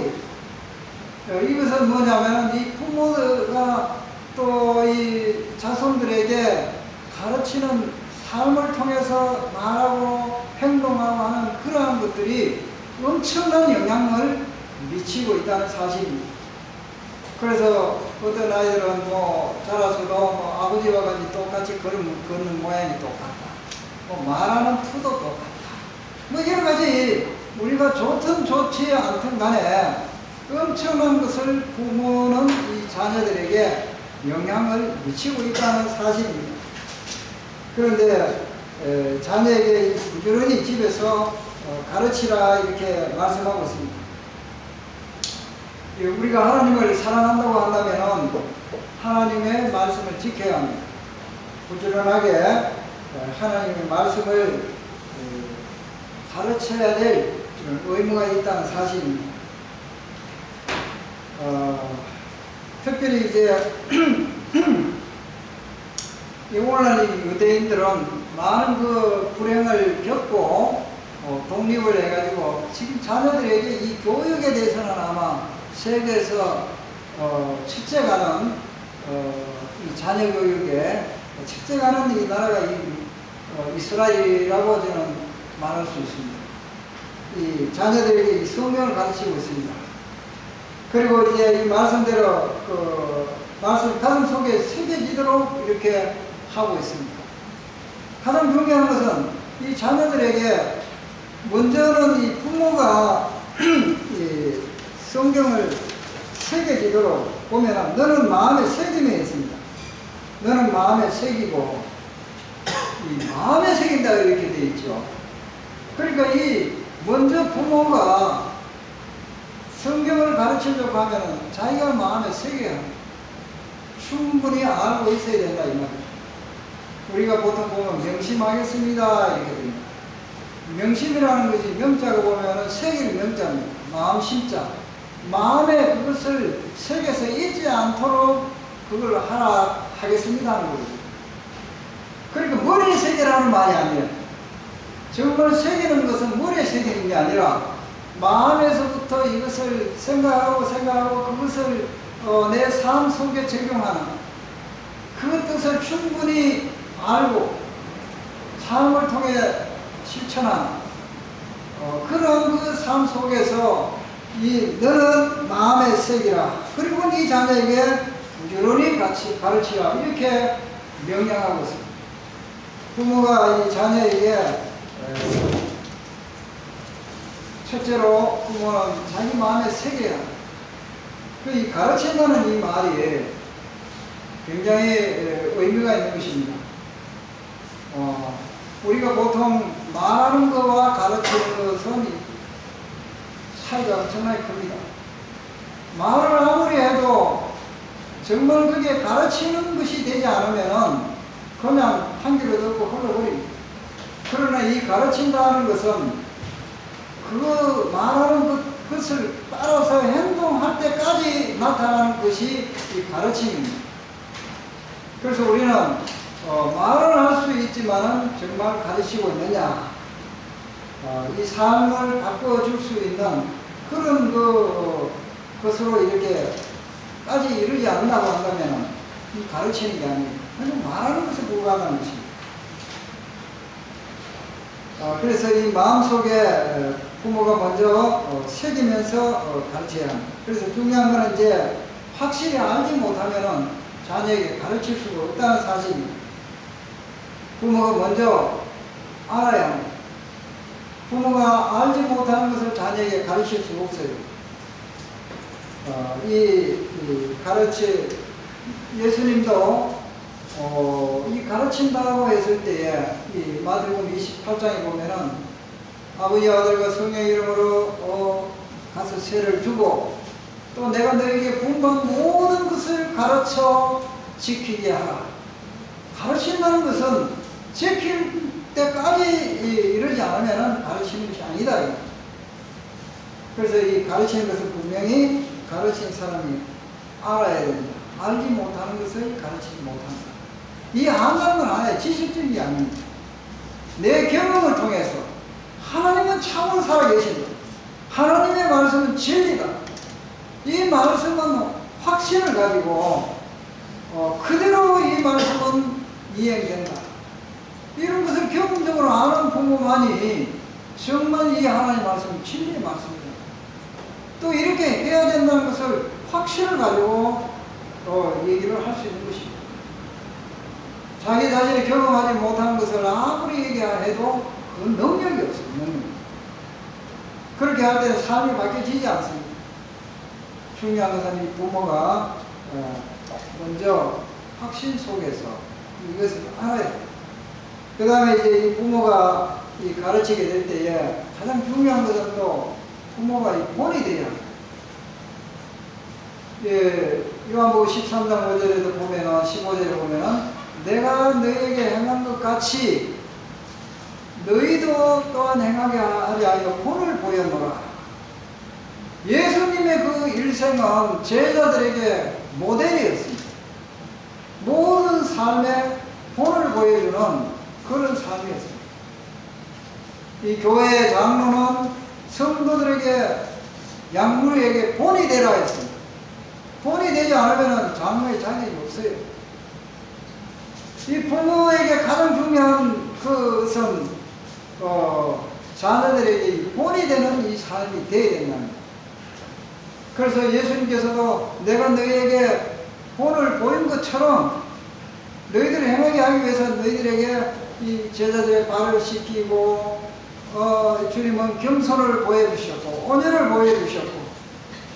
이것은 뭐냐면 이 부모가 또 이 자손들에게 가르치는 삶을 통해서 말하고 행동하고 하는 그러한 것들이 엄청난 영향을 미치고 있다는 사실입니다. 그래서 어떤 아이들은 뭐 자라서도 뭐 아버지와 같이 똑같이 걷는 모양이 똑같다. 뭐 말하는 투도 똑같다. 뭐 여러 가지 우리가 좋든 좋지 않든 간에 엄청난 것을 부모는 이 자녀들에게 영향을 미치고 있다는 사실입니다. 그런데 자녀에게 부지런히 집에서 가르치라 이렇게 말씀하고 있습니다. 우리가 하나님을 사랑한다고 한다면 하나님의 말씀을 지켜야 합니다. 부지런하게 하나님의 말씀을 가르쳐야 될 의무가 있다는 사실입니다. 특별히 이제 오늘날 유대인들은 많은 그 불행을 겪고 독립을 해가지고 지금 자녀들에게 이 교육에 대해서는 아마 세계에서 첫째 가는 이 자녀 교육에 첫째 가는 이 나라가 이스라엘이라고 저는 말할 수 있습니다. 이 자녀들에게 이 성경을 가르치고 있습니다. 그리고 이제 이 말씀대로 말씀 가슴 속에 새겨지도록 이렇게 하고 있습니다. 가장 중요한 것은 이 자녀들에게 먼저는 이 부모가 이 성경을 새겨지도록 보면 너는 마음에 새김에 있습니다. 너는 마음에 새기고 이 마음에 새긴다 이렇게 되어 있죠. 그러니까 이 먼저 부모가 성경을 가르치려고 하면 자기가 마음에 새겨야 합니다. 충분히 알고 있어야 된다 이 말이죠. 우리가 보통 보면 명심하겠습니다 이렇게 됩니다. 명심이라는 것이 명자가 보면 새길 명자입니다. 마음 심자. 마음에 그것을 새겨서 잊지 않도록 그걸 하라 하겠습니다 하는 거죠. 그러니까 머리에 새기라는 말이 아니에요. 정말 새기는 것은 머리에 새기는 게 아니라 마음에서부터 이것을 생각하고 그것을 내 삶 속에 적용하는 그 뜻을 충분히 알고 삶을 통해 실천하는 그런 그 삶 속에서 너는 마음에 새기라. 그리고 네 자녀에게 부지런히 가르치라. 이렇게 명령하고 있습니다. 부모가 이 자녀에게 첫째로 부모는 자기 마음에 새겨야 합니다. 이 가르친다는 이 말이 굉장히 의미가 있는 것입니다. 우리가 보통 말하는 것과 가르치는 것은 차이가 엄청나게 큽니다. 말을 아무리 해도 정말 그게 가르치는 것이 되지 않으면 그냥 한 귀로 듣고 흘러버립니다. 그러나 이 가르친다는 것은 그 말하는 것을 따라서 행동할 때까지 나타나는 것이 이 가르침입니다. 그래서 우리는 말을 할 수 있지만은 정말 가르치고 있느냐, 이 삶을 바꿔줄 수 있는 그런 것으로 이렇게까지 이르지 않는다고 한다면 이 가르치는 게 아니에요. 그냥 말하는 것에 불과한 것입니다. 그래서 이 마음속에 부모가 먼저 새기면서 가르쳐야 합니다. 그래서 중요한 거는 이제 확실히 알지 못하면은 자녀에게 가르칠 수가 없다는 사실입니다. 부모가 먼저 알아야 합니다. 부모가 알지 못하는 것을 자녀에게 가르칠 수가 없어요. 예수님도 이 가르친다고 했을 때에 이 마태복음 28장에 보면은 아버지 아들과 성령의 이름으로 가서 세를 주고 또 내가 너에게 분부한 모든 것을 가르쳐 지키게 하라. 가르친다는 것은 지킬 때까지 이러지 않으면 가르치는 것이 아니다. 그래서 이 가르치는 것은 분명히 가르친 사람이 알아야 됩니다. 알지 못하는 것을 가르치지 못한다. 이 한다는 건 아니에요. 지식적이 아닙니다. 내 경험을 통해서 하나님은 참으로 살아계신다. 하나님의 말씀은 진리다. 이 말씀은 확신을 가지고 그대로 이 말씀은 이행된다. 이런 것을 경험적으로 아는 부모만이 정말 이 하나님의 말씀은 진리의 말씀이다. 또 이렇게 해야 된다는 것을 확신을 가지고 얘기를 할 수 있는 것입니다. 자기 자신이 경험하지 못한 것을 아무리 얘기해도 그 능력이 없어요. 능력. 그렇게 할 때는 삶이 바뀌어지지 않습니다. 중요한 것은 이 부모가 먼저 확신 속에서 이것을 알아야 돼요. 그 다음에 이제 이 부모가 가르치게 될 때에 가장 중요한 것은 또 부모가 본이 돼야 합니다. 요한복음 13장 5절에도 보면은 15절에 보면은 내가 너희에게 행한 것 같이 너희도 또한 행하게 하려 본을 보였노라. 예수님의 그 일생은 제자들에게 모델이었습니다. 모든 삶에 본을 보여주는 그런 삶이었습니다. 이 교회의 장로는 성도들에게 양무리에게 본이 되라 했습니다. 본이 되지 않으면 장로의 자격이 없어요. 이 부모에게 가장 중요한 것은 자녀들에게 본이 되는 이 삶이 되어야 된다는 거예요. 그래서 예수님께서도 내가 너희에게 본을 보인 것처럼 너희들을 행하게 하기 위해서 너희들에게 이 제자들의 발을 씻기고 주님은 겸손을 보여주셨고 온유를 보여주셨고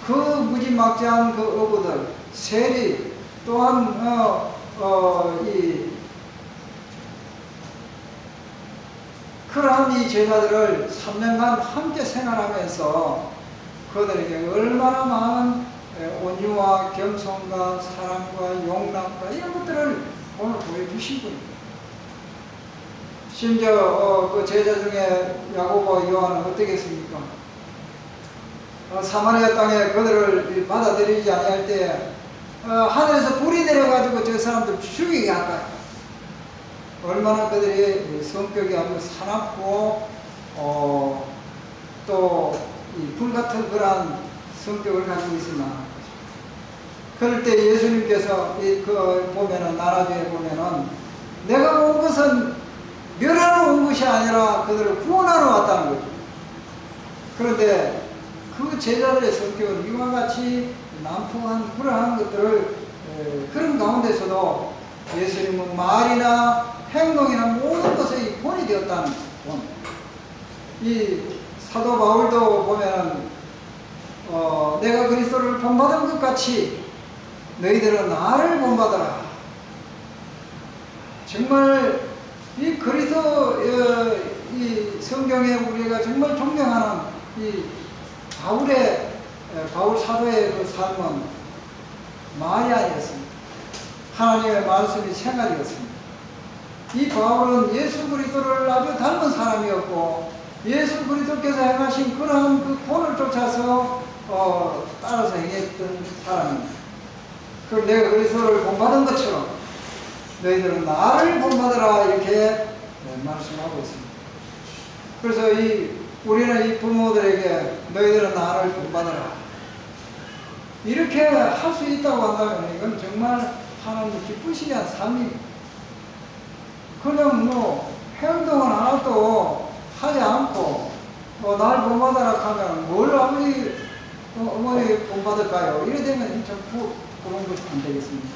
그 무지막지한 그 어부들 세리 또한 그러한 이 제자들을 3년간 함께 생활하면서 그들에게 얼마나 많은 온유와 겸손과 사랑과 용납과 이런 것들을 오늘 보여주신 분입니다. 심지어 그 제자 중에 야고보와 요한은 어떻게 했습니까? 사마리아 땅에 그들을 받아들이지 아니할 때 하늘에서 불이 내려가지고 저 사람들 죽이게 할까요? 얼마나 그들이 성격이 아주 사납고 또 이 불같은 그러한 성격을 가지고 있으나 그럴 때 예수님께서 보면은 나라주에 보면은 내가 온 것은 멸하러 온 것이 아니라 그들을 구원하러 왔다는 거죠. 그런데 그 제자들의 성격은 이와 같이 난폭한 그러한 것들을 그런 가운데서도 예수님은 말이나 행동이나 모든 것의 본이 되었다는 본. 이 사도 바울도 보면은 내가 그리스도를 본받은 것 같이 너희들은 나를 본받아라. 정말 이 그리스도 이 성경에 우리가 정말 존경하는 이 바울 사도의 그 삶은 말이 아니었습니다. 하나님의 말씀이 생활이었습니다. 이 바울은 예수 그리스도를 아주 닮은 사람이었고 예수 그리스도께서 행하신 그러한 그 본을 쫓아서 따라서 행했던 사람입니다. 그럼 내가 그리스도를 본받은 것처럼 너희들은 나를 본받으라 이렇게 말씀하고 있습니다. 그래서 우리는 이 부모들에게 너희들은 나를 본받으라 이렇게 할 수 있다고 한다면 이건 정말 하나님 기쁘시게 한 삶입니다. 그냥 행동은 하나도 하지 않고 날 본받아라 하면 뭘 아버지 어머니 본받을까요? 이래 되면 참 그런 것이 안 되겠습니까?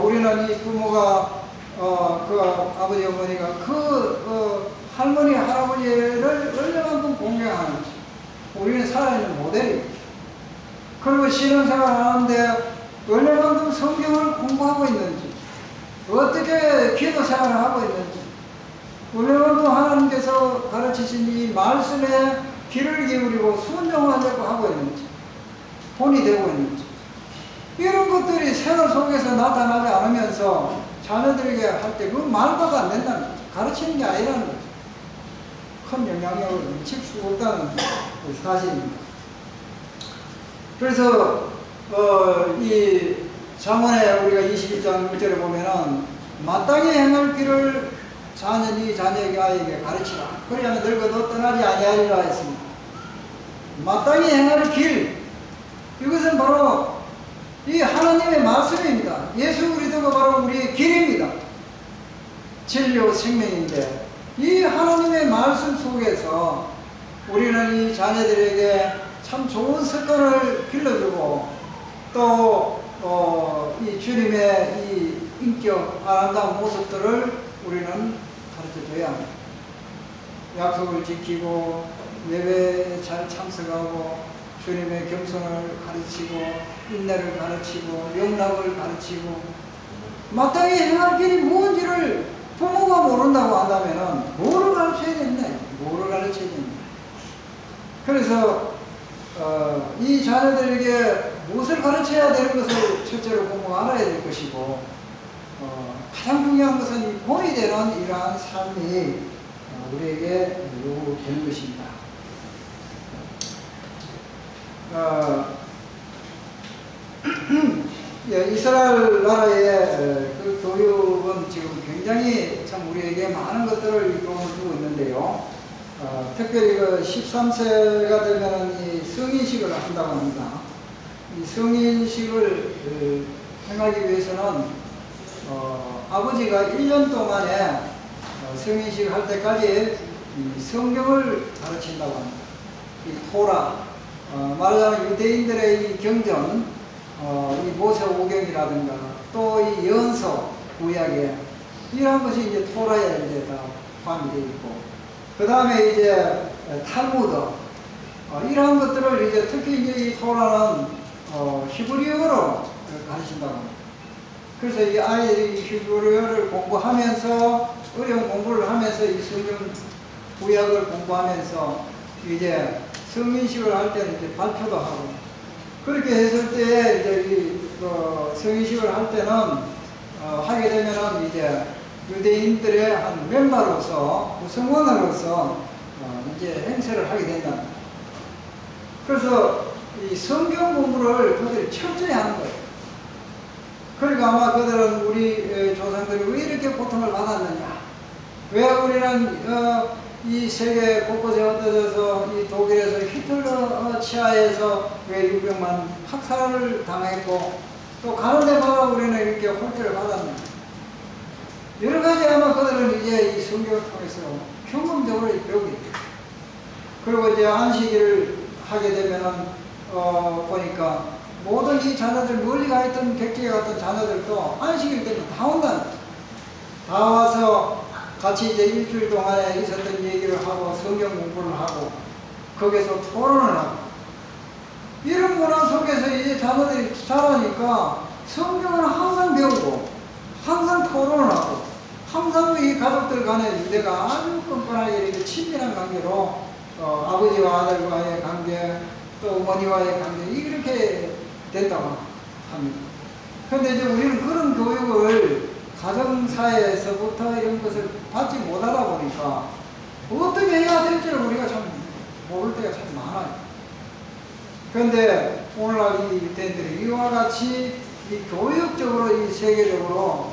우리는 이 부모가 그 아버지 어머니가 할머니 할아버지를 얼마만큼 공경하는지 우리는 살아있는 모델입니다. 그리고 신앙생활 하는데 얼마만큼 성경을 공부하고 있는지 어떻게 기도 생활을 하고 있는지 얼마만큼 하나님께서 가르치신 이 말씀에 귀를 기울이고 순종하려고 하고 있는지 본이 되고 있는지 이런 것들이 생활 속에서 나타나지 않으면서 자녀들에게 할 때 그 말과도 안 된다는 거죠. 가르치는 게 아니라는 거죠. 큰 영향력을 미칠 수 없다는 사실입니다. 그래서 이 잠언에 우리가 21장 1절에 보면은 마땅히 행할 길을 자녀에게 아이에게 가르치라. 그리하면 늙어도 떠나지 아니하리라 했습니다. 마땅히 행할 길, 이것은 바로 이 하나님의 말씀입니다. 예수 그리스도가 바로 우리의 길입니다. 진리요 생명인데 이 하나님의 말씀 속에서 우리는 이 자녀들에게 참 좋은 습관을 길러주고 또 이 주님의 이 인격 아름다운 모습들을 우리는 가르쳐줘야 합니다. 약속을 지키고 예배에 잘 참석하고 주님의 겸손을 가르치고 인내를 가르치고 용납을 가르치고 마땅히 행할 길이 무엇인지를 부모가 모른다고 한다면 뭐를 가르쳐야 된다. 뭐를 가르쳐야 된다. 그래서 이 자녀들에게 무엇을 가르쳐야 되는 것을 첫째로 부모가 알아야 될 것이고 가장 중요한 것은 이 본이 되는 이러한 삶이 우리에게 요구되는 것입니다. 이스라엘 나라의 그 교육은 지금 굉장히 참 우리에게 많은 것들을 도움을 주고 있는데요. 특별히 그 13세가 되면 이 성인식을 한다고 합니다. 이 성인식을 행하기 위해서는 아버지가 1년 동안에 성인식을 할 때까지 이 성경을 가르친다고 합니다. 이 토라, 말하자면 유대인들의 이 경전, 이 모세오경이라든가 또 이 연서, 구약에 이러한 것이 이제 토라에 이제 다 포함이 되어 있고, 그 다음에 이제 탈무드, 이러한 것들을 이제 특히 이제 이 토라는 히브리어로 가르친다고 합니다. 그래서 이 아이들이 히브리어를 공부하면서 어려운 공부를 하면서 이 성경 구약을 공부하면서 이제 성인식을 할 때는 이제 발표도 하고 그렇게 했을 때 이제 이 성인식을 할 때는 하게 되면은 이제 유대인들의 한 멤버로서 구성원으로서 이제 행세를 하게 된다. 그래서 이 성경 공부를 그들이 철저히 하는 거예요. 그러니까 아마 그들은 우리 조상들이 왜 이렇게 고통을 받았느냐, 왜 우리는 이 세계 곳곳에 흩어져서 이 독일에서 히틀러 치하에서 왜 600만 학살을 당했고 또 가는 데마다 우리는 이렇게 홀대를 받았느냐, 여러 가지 아마 그들은 이제 이 성경을 통해서 경험적으로 배우게 돼요. 그리고 이제 안식일을 하게 되면은 보니까 모든 이 자녀들 멀리 가 있던 객지에 갔던 자녀들도 안식일 때는 다 온다는 거죠. 다 와서 같이 이제 일주일 동안에 있었던 얘기를 하고 성경 공부를 하고 거기서 토론을 하고 이런 문화 속에서 이제 자녀들이 자라니까 성경을 항상 배우고 항상 토론을 하고 항상 이 가족들 간의 유대가 아주 끈끈하게 이렇게 친밀한 관계로 아버지와 아들과의 관계 또 어머니와의 관계 이렇게 된다고 합니다. 그런데 이제 우리는 그런 교육을 가정사회에서부터 이런 것을 받지 못하다 보니까 어떻게 해야 될지를 우리가 참 모를 때가 참 많아요. 그런데 오늘날 이 유대인들이 이와 같이 이 교육적으로 이 세계적으로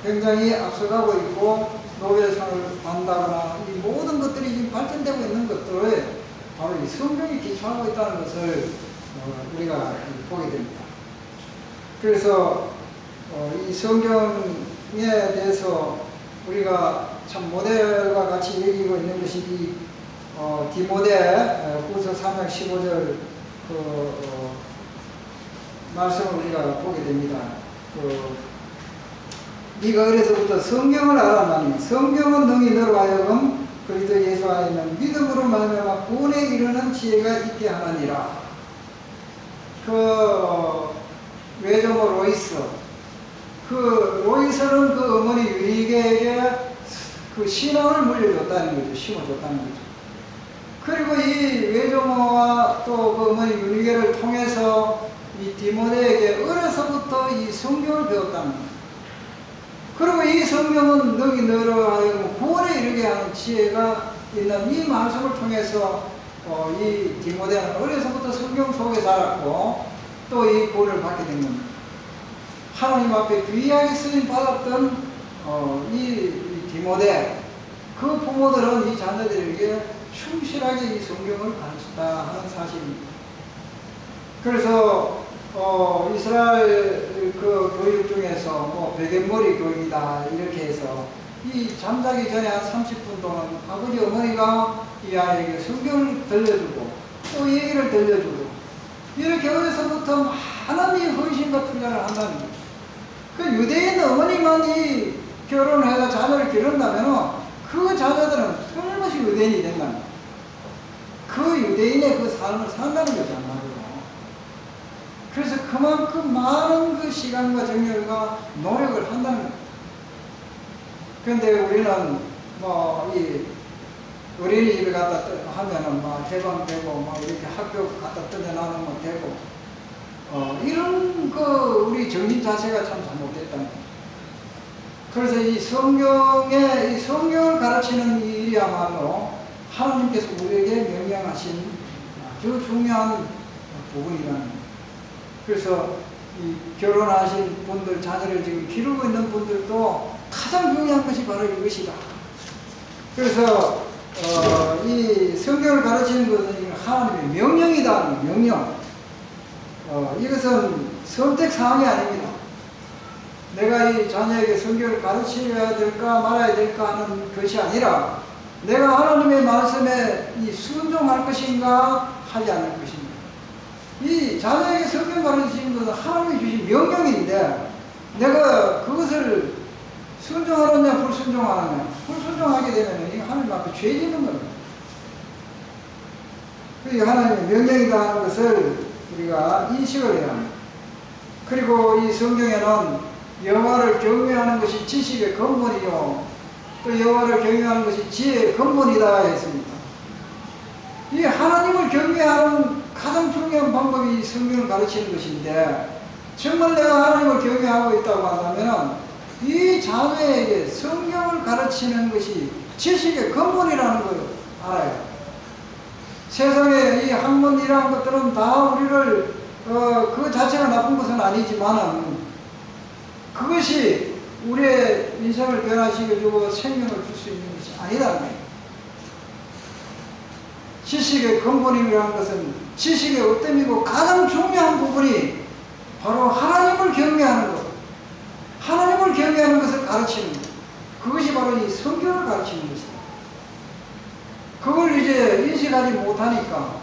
굉장히 앞서가고 있고 노벨상을 받는다거나 이 모든 것들이 지금 발전되고 있는 것들을 바로 이 성경이 기초하고 있다는 것을 우리가 보게 됩니다. 그래서 이 성경에 대해서 우리가 참 모델과 같이 여기고 있는 것이 이 디모데 후서 3장 15절 말씀을 우리가 보게 됩니다. 네가 어려서부터 성경을 알았나니 성경은 능히 너로 하여금 그리스도 예수 안에 있는 믿음으로 말미암아 구원에 이르는 지혜가 있게 하느니라. 외조모 로이스, 로이스는 그 어머니 유리게에게 그 신앙을 물려줬다는 거죠. 심어줬다는 거죠. 그리고 이 외조모와 또 그 어머니 유리게를 통해서 이 디모데에게 어려서부터 이 성경을 배웠다는 거예요. 그리고 이 성경은 너희 너로 하여금 구원에 이르게 하는 지혜가 있는 이 말씀을 통해서 이 디모데는 어려서부터 성경 속에 자랐고 또 이 구원을 받게 된 겁니다. 하나님 앞에 귀하게 쓰임 받았던 이 디모데, 그 부모들은 이 자녀들에게 충실하게 이 성경을 가르쳤다 하는 사실입니다. 그래서 이스라엘 그 교육 중에서 베갯머리 교육이다 이렇게 해서 이 잠자기 전에 한 30분 동안 아버지 어머니가 이 아이에게 성경을 들려주고 또 얘기를 들려주고 이렇게 어려서부터 많은 이 헌신과 투자를 한다는 거죠. 그 유대인 어머니만 이 결혼해서 자녀를 기른다면 그 자녀들은 틀림없이 유대인이 된다는 거예요. 그 유대인의 그 삶을 산다는 거죠. 그래서 그만큼 많은 그 시간과 정열과 노력을 한다는 거예요. 그런데 우리는 이 어린이집에 갖다 하면은 해방되고 이렇게 학교 갖다 뜯어나누면 되고 이런 우리 정신 자체가 참 잘못됐다는 거예요. 그래서 이 성경을 가르치는 이 일이야말로 하나님께서 우리에게 명령하신 아주 중요한 부분이라는 거예요. 그래서 이 결혼하신 분들, 자녀를 지금 기르고 있는 분들도 가장 중요한 것이 바로 이것이다. 그래서 이 성경을 가르치는 것은 하나님의 명령이다. 명령. 이것은 선택사항이 아닙니다. 내가 이 자녀에게 성경을 가르쳐야 될까 말아야 될까 하는 것이 아니라 내가 하나님의 말씀에 순종할 것인가 하지 않을 것인가. 이 자녀에게 성경 가르치는 것은 하나님이 주신 명령인데 내가 그것을 순종하느냐 불순종하느냐. 불순종하게 되면 이게 하나님 앞에 죄 짓는 겁니다. 그게 하나님의 명령이다 하는 것을 우리가 인식을 해야 합니다. 그리고 이 성경에는 여호와를 경외하는 것이 지식의 근본이요 또 여호와를 경외하는 것이 지혜의 근본이다 했습니다. 이 하나님을 경외하는 가장 중요한 방법이 성경을 가르치는 것인데 정말 내가 하나님을 경외하고 있다고 한다면 이 자녀에게 성경을 가르치는 것이 지식의 근본이라는 걸 알아요. 세상에 이 학문 이러한 것들은 다 우리를 그 자체가 나쁜 것은 아니지만 그것이 우리의 인생을 변화시켜주고 생명을 줄 수 있는 것이 아니라는 거예요. 지식의 근본이라는 것은 지식의 어뜸이고 가장 중요한 부분이 바로 하나님을 경외하는 것, 하나님을 경외하는 것을 가르치는 것, 그것이 바로 이 성경을 가르치는 것입니다. 그걸 이제 인식하지 못하니까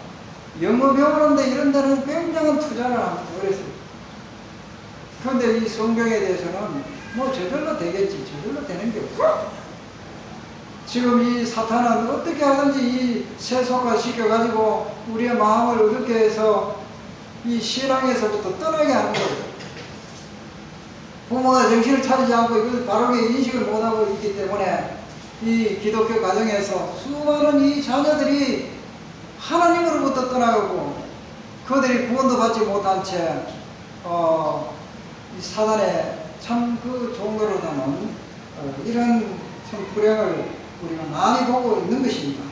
영어 배우는데 이런 데는 굉장한 투자를 합니다. 그래서 그런데 이 성경에 대해서는 저절로 되겠지, 저절로 되는 게 없어. 지금 이 사탄은 어떻게 하든지 이 세속화 시켜가지고 우리의 마음을 어둡게 해서 이 신앙에서부터 떠나게 하는 거예요. 부모가 정신을 차리지 않고 이걸 바르게 인식을 못하고 있기 때문에 이 기독교 가정에서 수많은 이 자녀들이 하나님으로부터 떠나가고 그들이 구원도 받지 못한 채 이 사단의 참 그 종로로 담은 이런 참 불행을 우리가 많이 보고 있는 것입니다.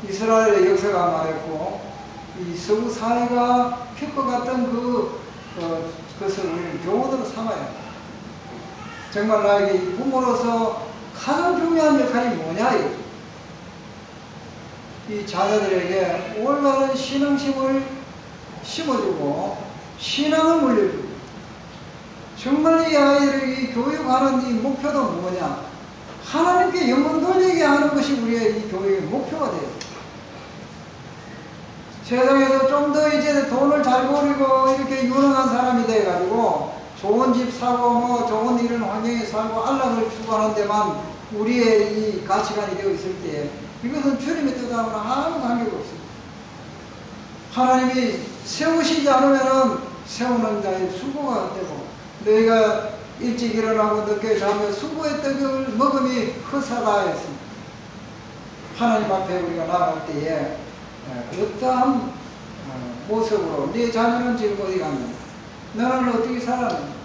이스라엘의 역사가 말했고 이 서구 사회가 겪어갔던 그것을 우리는 교훈으로 삼아야 합니다. 정말 나에게 부모로서 가장 중요한 역할이 뭐냐 이 자녀들에게 올바른 신앙심을 심어주고 신앙을 물려주고 정말 이 아이들에게 교육하는 이 목표도 뭐냐 하나님께 영광 돌리게 하는 것이 우리의 이 교회의 목표가 돼요. 세상에서 좀 더 이제 돈을 잘 벌이고 이렇게 유능한 사람이 돼가지고 좋은 집 사고 뭐 좋은 이런 환경에 살고 안락을 추구하는 데만 우리의 이 가치관이 되어 있을 때 이것은 주님의 뜻하고는 아무 관계가 없습니다. 하나님이 세우시지 않으면은 세우는 자의 수고가 되고 너희가 일찍 일어나고 늦게 자며 수고의 떡을 먹음이 허사다 했습니다. 하나님 앞에 우리가 나아갈 때에 어떠한 모습으로 네 자녀는 지금 어디 갔는가? 너는 어떻게 살았는가?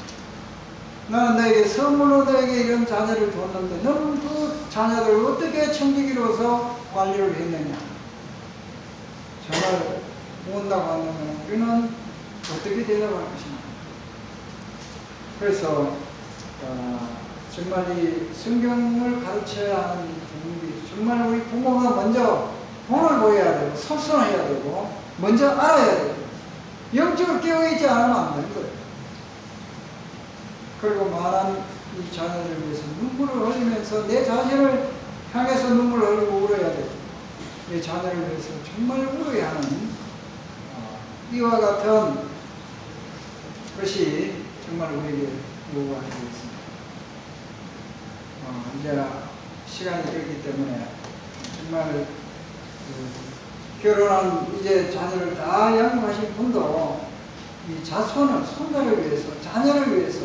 나는 너에게 선물로 너에게 이런 자녀를 줬는데 너는 그 자녀들을 어떻게 청지기로서 관리를 했느냐? 정말 온다고 한다면 우리는 어떻게 대답할 것이냐? 그래서 정말 이 성경을 가르쳐야 하는 부분이 정말 우리 부모가 먼저 본을 보여야 되고 선선해야 되고 먼저 알아야 되고 영적으로 깨어있지 않으면 안 되는 거예요. 그리고 많은 이 자녀를 위해서 눈물을 흘리면서 내 자신을 향해서 눈물을 흘리고 울어야 되고 내 자녀를 위해서 정말 울어야 하는 이와 같은 것이 정말 우리에게 요구하고 있습니다. 이제 시간이 되기 때문에 정말 결혼한 이제 자녀를 다 양육하신 분도 이 자손을, 손자를 위해서, 자녀를 위해서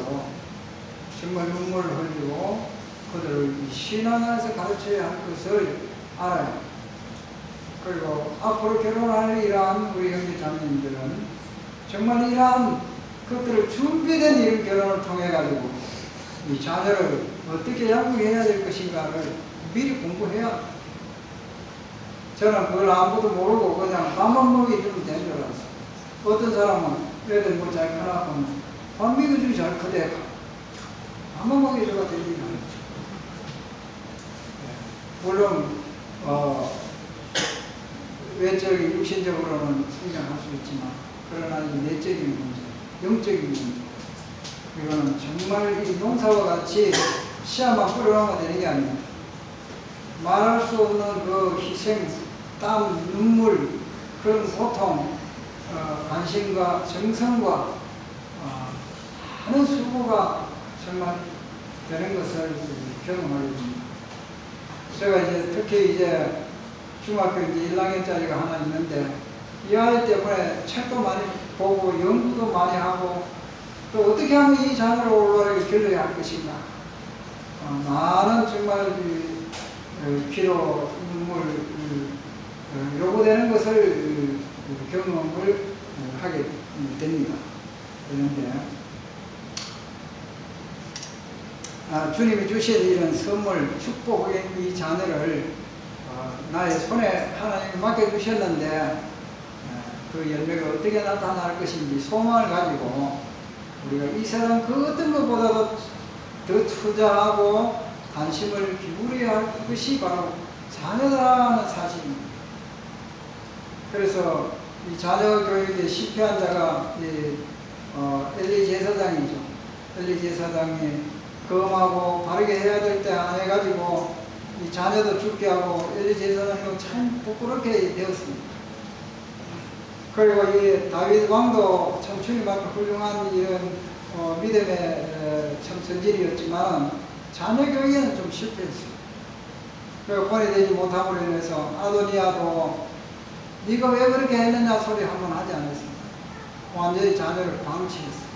정말 눈물을 흘리고 그들을 이 신앙 안에서 가르쳐야 할 것을 알아요. 그리고 앞으로 결혼할 이러한 우리 형제 자매님들은 정말 이러한 것들을 준비된 이런 결혼을 통해 가지고 이 자녀를 어떻게 양육해야 될 것인가를 미리 공부해야 합니다. 저는 그걸 아무것도 모르고 그냥 밥만 먹여주면 되는 줄 알았어요. 어떤 사람은 애들 뭐 잘 크나 밥 먹여주기 잘 크대. 밥만 먹여줘가 되지 않았죠. 물론 외적인 육신적으로는 성장할 수 있지만 그러나 이 내적인 문제, 영적인 문제 이거는 정말 이 농사와 같이 씨앗만 뿌려놓으면 되는 게 아닙니다. 말할 수 없는 그 희생, 땀, 눈물, 그런 고통, 관심과 정성과 많은 수고가 정말 되는 것을 경험하게 됩니다. 제가 이제 특히 이제 중학교 이제 1학년짜리가 하나 있는데 이 아이 때문에 책도 많이 보고 연구도 많이 하고 또 어떻게 하면 이 자녀를 올바르게 길러야 할 것인가 많은 정말 기도, 눈물 요구되는 것을 경험을 하게 됩니다. 그런데 주님이 주신 이런 선물, 축복의 이 자녀를 나의 손에 하나님 맡겨주셨는데 그 열매가 어떻게 나타날 것인지 소망을 가지고 우리가 이 세상 그 어떤 것보다도 더 투자하고 관심을 기울여야 할 것이 바로 자녀라는 사실입니다. 그래서 이 자녀 교육에 실패한 자가 엘리 제사장이죠. 엘리 제사장이 검하고 바르게 해야 될 때 안 해가지고 이 자녀도 죽게 하고 엘리 제사장도 참 부끄럽게 되었습니다. 그리고 이 다윗 왕도 참 주님 앞에 훌륭한 이런 믿음의 참 선질이었지만 자녀 교육에는 좀 실패했어요. 그리고 본이 못함으로 인해서 아도니아도 네가 왜 그렇게 했느냐 소리 한번 하지 않았습니다. 완전히 자녀를 방치했어요.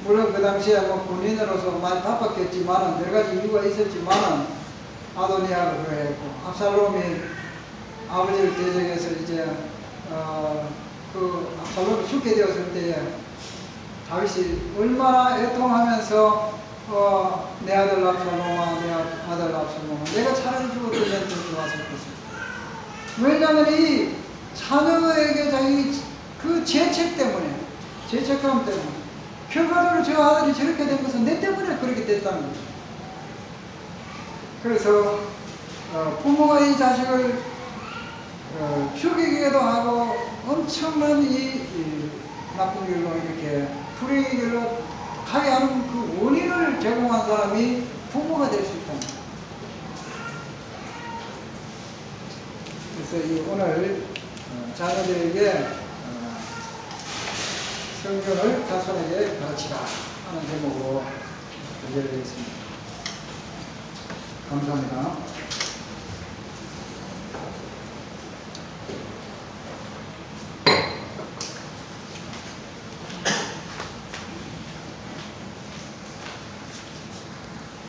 물론 그 당시에 뭐 군인으로서 많이 바빴겠지만 여러 가지 이유가 있었지만 아도니아가 그랬고 압살롬이 아버지를 대적해서 이제 그 압살롬이 죽게 되었을 때에 다윗이 얼마나 애통하면서 내 아들 압살롬아 내 아들 압살롬아 내가 차라리 죽었으면 더 좋았을 것이다. 왜냐하면 이 자녀에게 자기 그 죄책 때문에 죄책감 때문에 결과적으로 저 아들이 저렇게 된 것은 내 때문에 그렇게 됐다는 거죠. 그래서 부모가 이 자식을 죽이기도 하고 엄청난 이 나쁜 길로 이렇게 불행의 길로 가게 하는 그 원인을 제공한 사람이 부모가 될 수 있다는 거예요. 그래서 이 오늘 자녀들에게 성경을 자손에게 가르치라 하는 제목으로 연결되어 있습니다. 감사합니다.